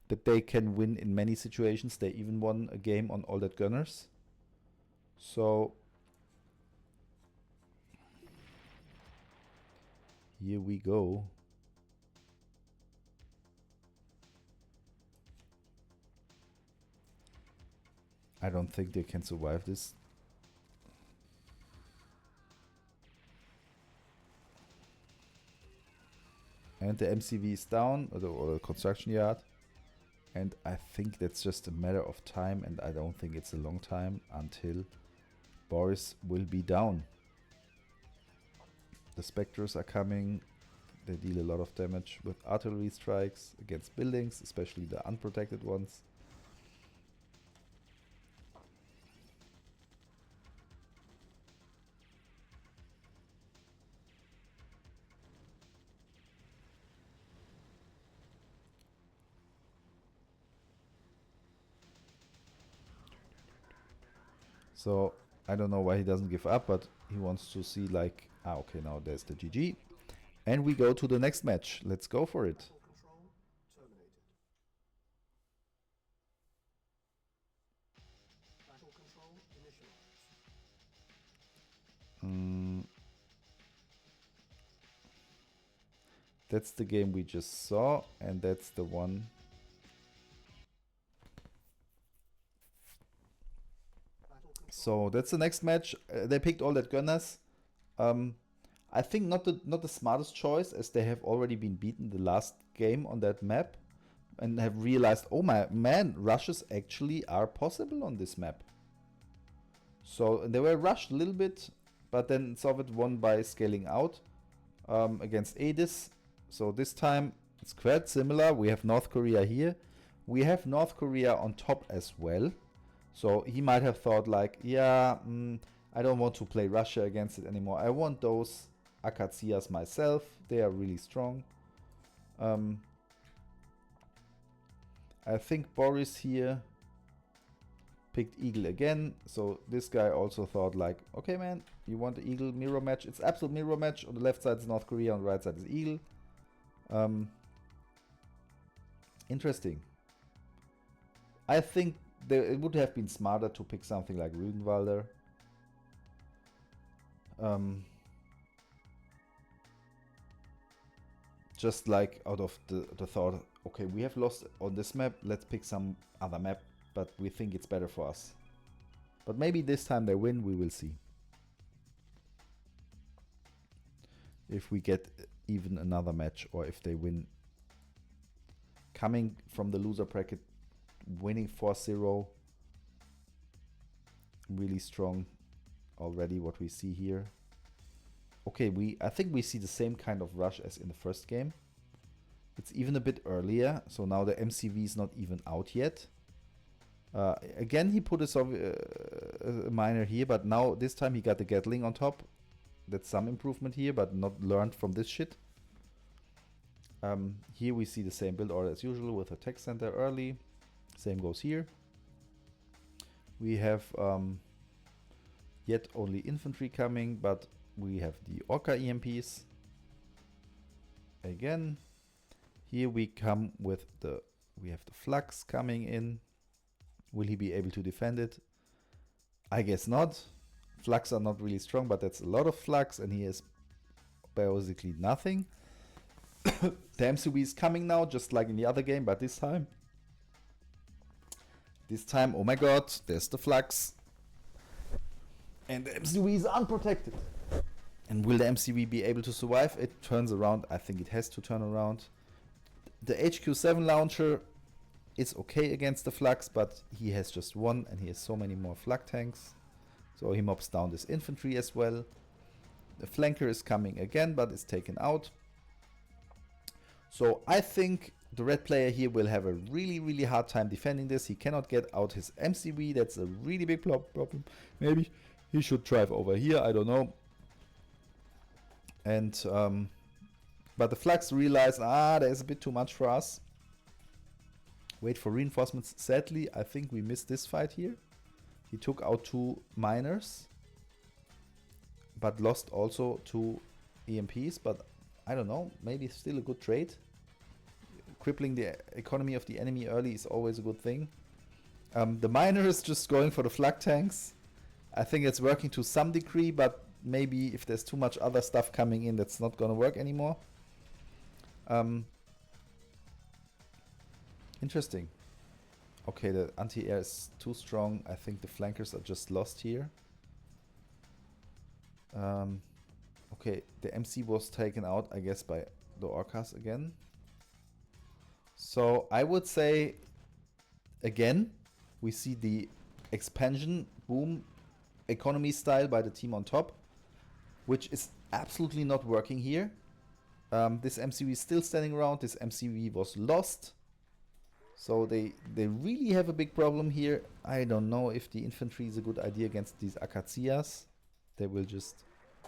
that they can win in many situations. They even won a game on All That Gunners. So here we go. I don't think they can survive this. And the MCV is down, or the construction yard. And I think that's just a matter of time, and I don't think it's a long time until Boris will be down. The Spectres are coming. They deal a lot of damage with artillery strikes against buildings, especially the unprotected ones. So I don't know why he doesn't give up, but he wants to see like, okay, now there's the GG. And we go to the next match. Let's go for it. That's the game we just saw, and that's the one. So that's the next match. They picked All That Gunners. I think not the smartest choice, as they have already been beaten the last game on that map, and have realized, oh my man, rushes actually are possible on this map. So they were rushed a little bit, but then Sovet won by scaling out against Aedis. So this time it's quite similar. We have North Korea here. We have North Korea on top as well. So he might have thought like, yeah, I don't want to play Russia against it anymore. I want those Akatsias myself. They are really strong. I think Boris here picked Eagle again. So this guy also thought like, okay man, you want the Eagle mirror match? It's absolute mirror match. On the left side is North Korea, on the right side is Eagle. Interesting. I think it would have been smarter to pick something like Rügenwalder. Just like out of the thought, okay, we have lost on this map, let's pick some other map, but we think it's better for us. But maybe this time they win, we will see. If we get even another match, or if they win. Coming from the loser bracket, winning 4-0, really strong already what we see here. Okay, I think we see the same kind of rush as in the first game. It's even a bit earlier, so now the MCV is not even out yet. Again, he put a miner here, but now this time he got the Gatling on top. That's some improvement here, but not learned from this shit. Here we see the same build order as usual with a tech center early. Same goes here. We have yet only infantry coming, but we have the Orca EMPs. Again, here we come with we have the Flux coming in. Will he be able to defend it? I guess not. Flux are not really strong, but that's a lot of Flux, and he has basically nothing. The MCV is coming now, just like in the other game, but this time, oh my god, there's the Flux. And the MCV is unprotected. And will the MCV be able to survive? It turns around. I think it has to turn around. The HQ7 launcher is okay against the Flux, but he has just one, and he has so many more Flak tanks. So he mobs down this infantry as well. The flanker is coming again, but is taken out. So I think the red player here will have a really hard time defending this. He cannot get out his MCV. That's a really big problem. Maybe he should drive over here. I don't know. And but the Flux realize, there's a bit too much for us. Wait for reinforcements. Sadly, I think we missed this fight here. He took out 2 miners, but lost also 2 EMPs, but I don't know, maybe still a good trade. Crippling the economy of the enemy early is always a good thing. The miner is just going for the flak tanks. I think it's working to some degree, but maybe if there's too much other stuff coming in, that's not gonna work anymore. Interesting. Okay, the anti-air is too strong. I think the flankers are just lost here. Okay, the MC was taken out, I guess, by the Orcas again. So I would say, again, we see the expansion boom economy style by the team on top, which is absolutely not working here. This MCV is still standing around. This MCV was lost. So they really have a big problem here. I don't know if the infantry is a good idea against these Acacias. They will just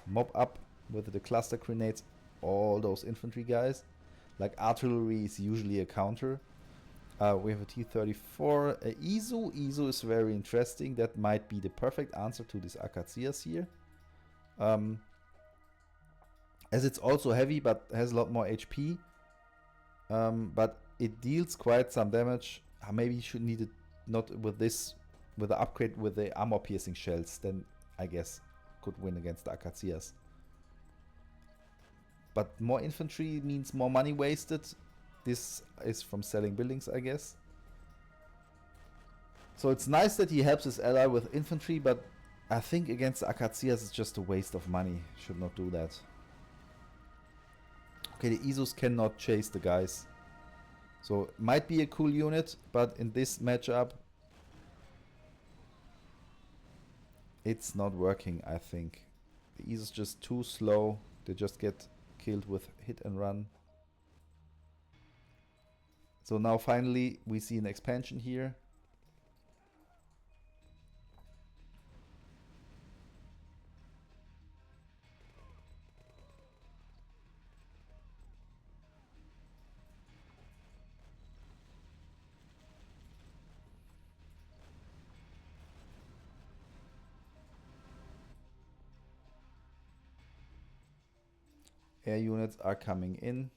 mob up with the cluster grenades all those infantry guys. Like artillery is usually a counter. We have a T-34 Izu. Izu is very interesting. That might be the perfect answer to these Acacias here. As it's also heavy but has a lot more HP. But it deals quite some damage. Maybe you should need it not with this, with the upgrade with the armor piercing shells. Then I guess could win against the Acacias. But more infantry means more money wasted. This is from selling buildings, I guess. So it's nice that he helps his ally with infantry, but I think against the Acacias it's just a waste of money. Should not do that. Okay, the Isus cannot chase the guys. So it might be a cool unit, but in this matchup it's not working, I think. The Isus just too slow. They just get killed with hit and run. So now finally we see an expansion here. Air units are coming in.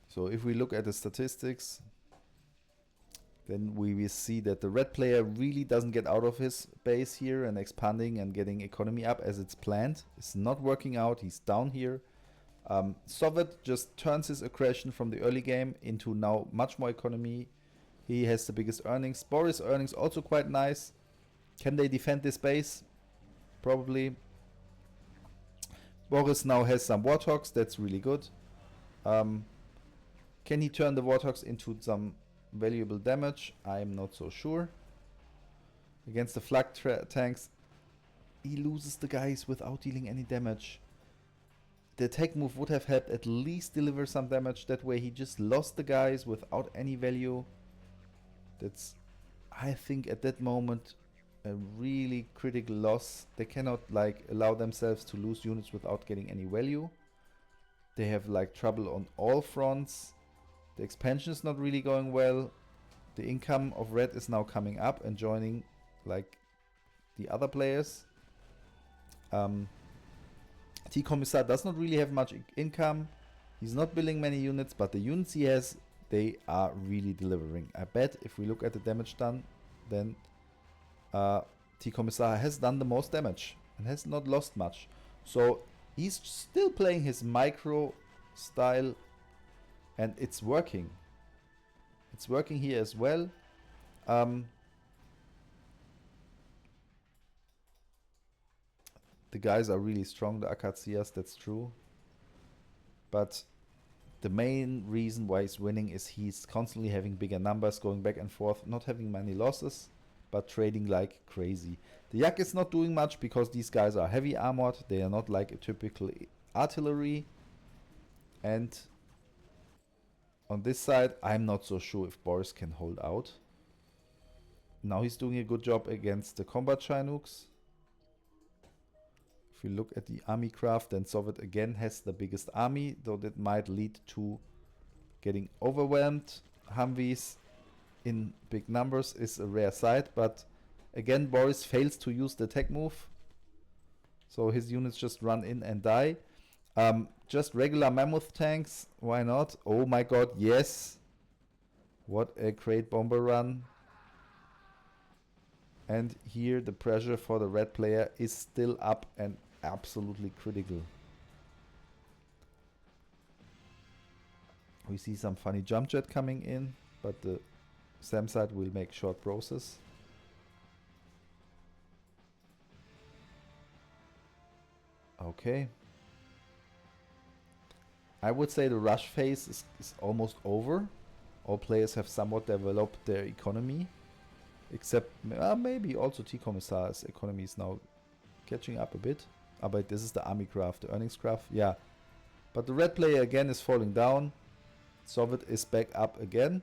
So if we look at the statistics, then we will see that the red player really doesn't get out of his base here and expanding and getting economy up as it's planned. It's not working out. He's down here. Sovet just turns his aggression from the early game into now much more economy. He has the biggest earnings. Boris earnings also quite nice. Can they defend this base? Probably. Boris now has some Warthogs. That's really good. Can he turn the Warthogs into some valuable damage? I'm not so sure. Against the flak tanks, he loses the guys without dealing any damage. The attack move would have helped at least deliver some damage. That way he just lost the guys without any value. That's, I think, at that moment a really critical loss. They cannot like allow themselves to lose units without getting any value. They have like trouble on all fronts. The expansion is not really going well. The income of red is now coming up and joining like the other players. TeaComissar does not really have much income. He's not building many units, but the units he has, they are really delivering. I bet if we look at the damage done, then TeaComissar has done the most damage and has not lost much. So he's still playing his micro style and it's working. It's working here as well. The guys are really strong, the Acacias, that's true. But the main reason why he's winning is he's constantly having bigger numbers, going back and forth, not having many losses, but trading like crazy. The Yak is not doing much because these guys are heavy armored. They are not like a typical artillery. And on this side, I'm not so sure if Boris can hold out. Now he's doing a good job against the combat Chinooks. If we look at the army craft, then Soviet again has the biggest army, though that might lead to getting overwhelmed. Humvees in big numbers is a rare sight, but again Boris fails to use the tech move. So his units just run in and die. Just regular mammoth tanks, why not? Oh my god, yes! What a great bomber run. And here the pressure for the red player is still up and absolutely critical. We see some funny jump jet coming in, but the SAM side will make short process. Okay. I would say the rush phase is almost over. All players have somewhat developed their economy. Except maybe also TeaComissar's economy is now catching up a bit. But this is the army graph, the earnings graph. Yeah. But the red player again is falling down. Sovet is back up again.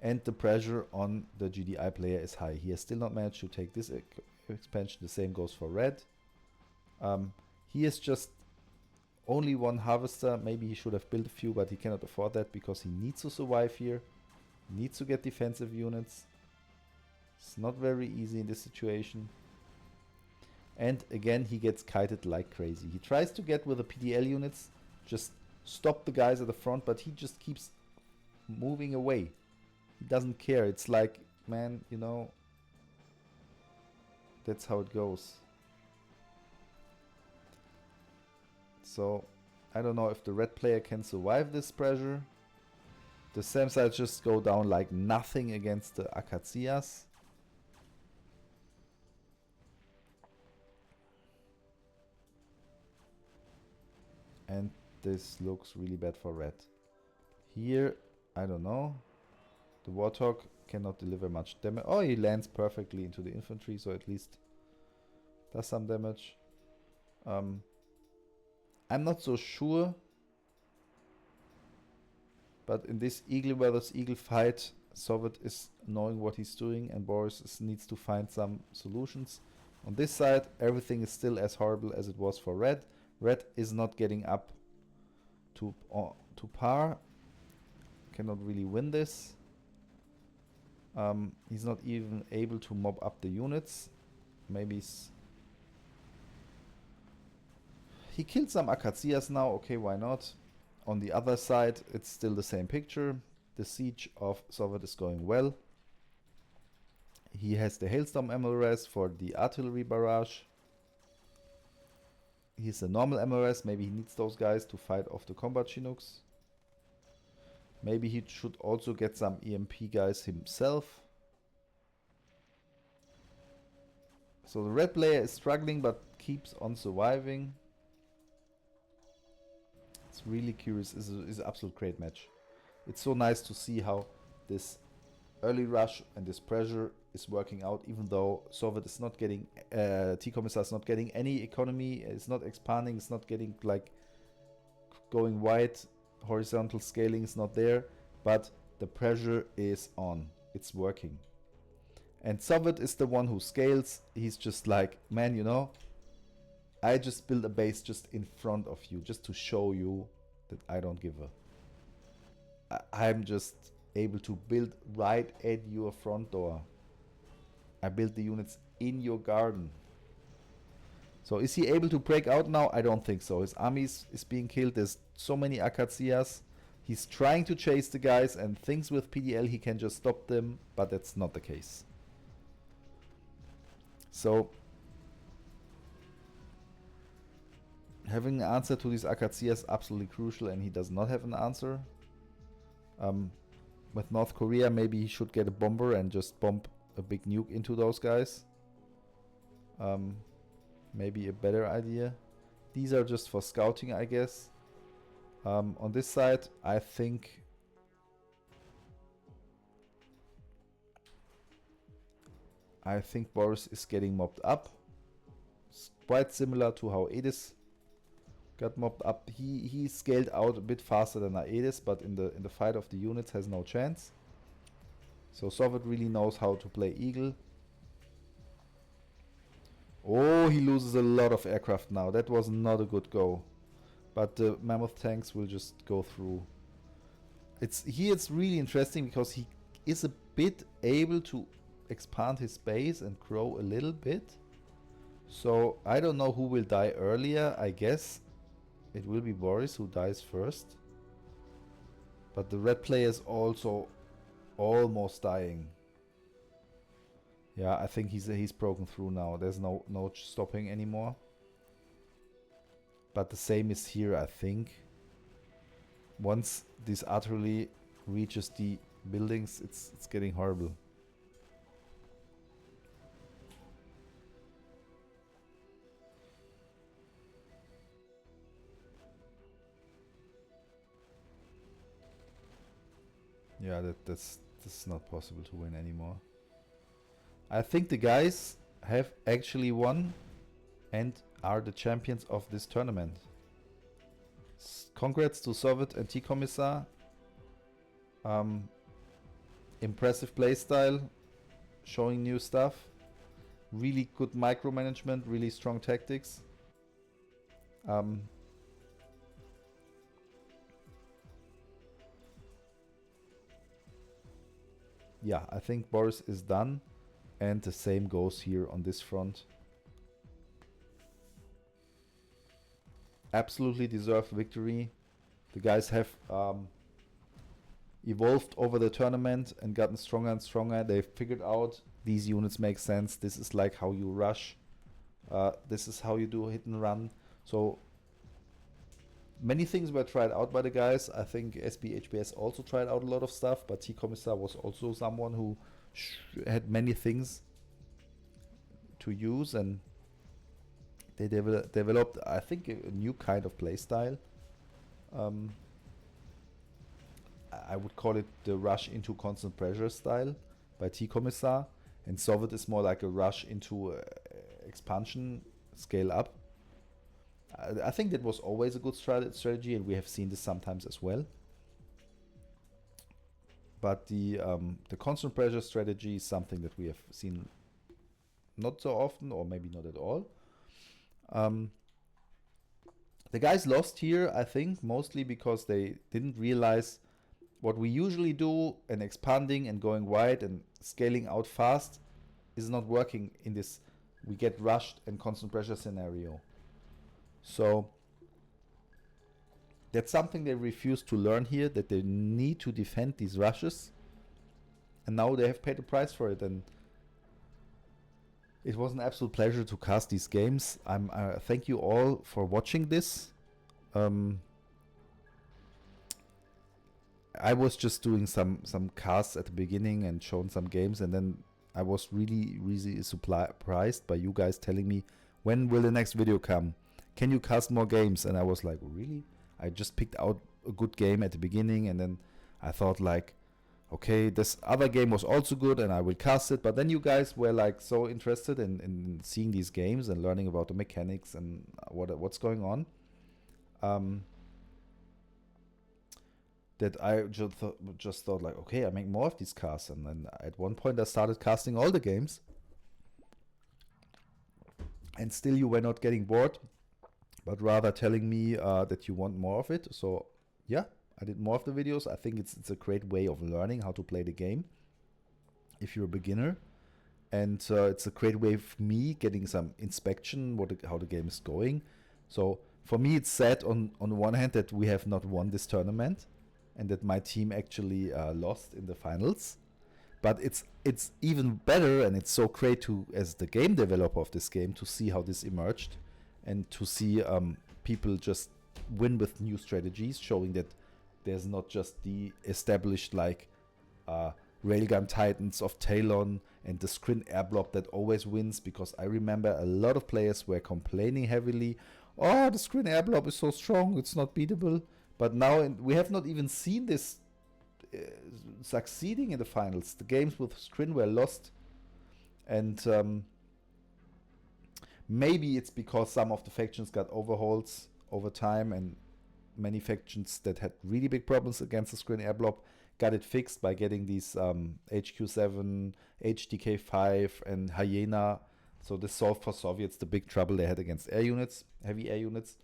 And the pressure on the GDI player is high. He has still not managed to take this expansion. The same goes for red. He is just only one harvester. Maybe he should have built a few, but he cannot afford that because he needs to survive here. He needs to get defensive units. It's not very easy in this situation. And again, he gets kited like crazy. He tries to get with the PDL units, just stop the guys at the front, but he just keeps moving away. He doesn't care. It's like, man, you know, that's how it goes. So, I don't know if the red player can survive this pressure. The SAM sides just go down like nothing against the Acacias. And this looks really bad for red. Here, I don't know. The Warthog cannot deliver much damage. Oh, he lands perfectly into the infantry, so at least does some damage. I'm not so sure. But in this Eagle versus Eagle fight, Sovet is knowing what he's doing and Boris needs to find some solutions. On this side, everything is still as horrible as it was for red. Red is not getting up to par. Cannot really win this. He's not even able to mob up the units. Maybe he killed some Acacias now. Okay, why not? On the other side, it's still the same picture. The siege of Sovet is going well. He has the Hailstorm MLRS for the artillery barrage. He's a normal MLRS. Maybe he needs those guys to fight off the combat Chinooks. Maybe he should also get some EMP guys himself. So the red player is struggling but keeps on surviving. It's really curious. It's an absolute great match. It's so nice to see how this early rush and this pressure is working out, even though Sovet is not getting, TeaComissar is not getting any economy. It's not expanding. It's not getting like going wide. Horizontal scaling is not there, but the pressure is on. It's working. And Sovet is the one who scales. He's just like, man, you know, I just built a base just in front of you, just to show you that I don't give a... I'm just able to build right at your front door. I built the units in your garden. So is he able to break out now? I don't think so. His army is being killed. There's so many Acacias. He's trying to chase the guys and thinks with PDL he can just stop them, but that's not the case. So having an answer to these Acacias is absolutely crucial, and he does not have an answer. With North Korea, maybe he should get a bomber and just bomb a big nuke into those guys. Maybe a better idea. These are just for scouting, I guess. On this side, I think Boris is getting mobbed up. It's quite similar to how Aedis got mobbed up. He scaled out a bit faster than Aedis, but in the fight of the units has no chance. So Sovet really knows how to play Eagle. Oh, he loses a lot of aircraft now. That was not a good go. But the Mammoth tanks will just go through. It's really interesting because he is a bit able to expand his base and grow a little bit. So I don't know who will die earlier. I guess it will be Boris who dies first. But the red player is also almost dying. Yeah, I think he's broken through now. There's no stopping anymore. But the same is here, I think. Once this artillery reaches the buildings, it's getting horrible. Yeah, that's not possible to win anymore. I think the guys have actually won and are the champions of this tournament. Congrats to Sovet and TeaComissar. Impressive playstyle, showing new stuff. Really good micromanagement, really strong tactics. Yeah, I think Boris is done. And the same goes here on this front. Absolutely deserved victory. The guys have evolved over the tournament and gotten stronger and stronger. They've figured out these units make sense. This is like how you rush. This is how you do hit and run. So many things were tried out by the guys. I think SBHBS also tried out a lot of stuff, but TeaComissar was also someone who had many things to use, and they developed, I think, a new kind of playstyle. I would call it the rush into constant pressure style by TeaComissar, and Soviet is more like a rush into expansion, scale up. I think that was always a good strategy, and we have seen this sometimes as well. But the constant pressure strategy is something that we have seen not so often, or maybe not at all. The guys lost here, I think, mostly because they didn't realize what we usually do, and expanding and going wide and scaling out fast is not working in this we get rushed and constant pressure scenario. So that's something they refuse to learn here, that they need to defend these rushes, and now they have paid the price for it. And it was an absolute pleasure to cast these games. Thank you all for watching this. I was just doing some casts at the beginning and showing some games, and then I was really surprised by you guys telling me, when will the next video come? Can you cast more games? And I was like, really? I just picked out a good game at the beginning, and then I thought like, okay, this other game was also good and I will cast it. But then you guys were like so interested in seeing these games and learning about the mechanics and what's going on, that I just thought like, okay, I make more of these casts. And then at one point I started casting all the games, and still you were not getting bored, but rather telling me that you want more of it. So yeah, I did more of the videos. I think it's a great way of learning how to play the game if you're a beginner, and it's a great way of me getting some inspection how the game is going. So for me, it's sad on one hand that we have not won this tournament and that my team actually lost in the finals. But it's even better, and it's so great to, as the game developer of this game, to see how this emerged, and to see people just win with new strategies, showing that there's not just the established like Railgun Titans of Talon and the Scrin air block that always wins. Because I remember a lot of players were complaining heavily, oh, the Scrin air block is so strong, it's not beatable. But now we have not even seen this succeeding in the finals. The games with Scrin were lost, and maybe it's because some of the factions got overhauls over time, and many factions that had really big problems against the Scrin air block got it fixed by getting these HQ7, HDK5 and Hyena. So this solved for Soviets the big trouble they had against air units, heavy air units.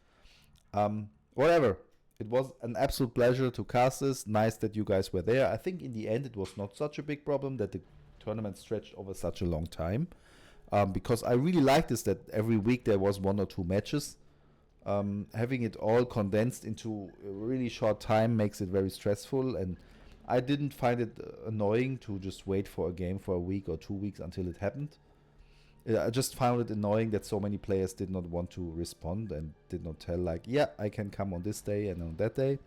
Whatever. It was an absolute pleasure to cast this. Nice that you guys were there. I think in the end it was not such a big problem that the tournament stretched over such a long time. because I really liked this, that every week there was 1 or 2 matches. Having it all condensed into a really short time makes it very stressful, and I didn't find it annoying to just wait for a game for a week or 2 weeks until it happened. I just found it annoying that so many players did not want to respond and did not tell, like, yeah, I can come on this day and on that day.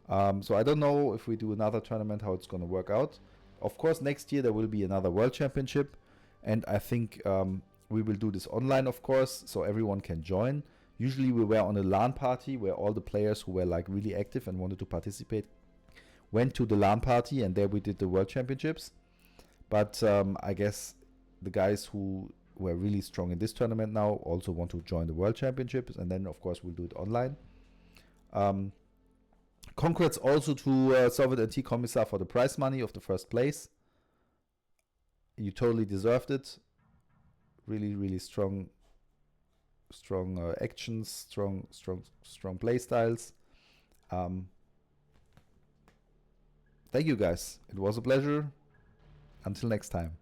So I don't know if we do another tournament how it's going to work out. Of course, next year there will be another World Championship, and I think we will do this online, of course, so everyone can join. Usually we were on a LAN party where all the players who were like really active and wanted to participate went to the LAN party, and there we did the World Championships. But I guess the guys who were really strong in this tournament now also want to join the World Championships, and then of course we'll do it online. Congrats also to Sovet and TeaComissar for the prize money of the first place. You totally deserved it. Really, really strong actions, strong play styles. Thank you guys. It was a pleasure. Until next time.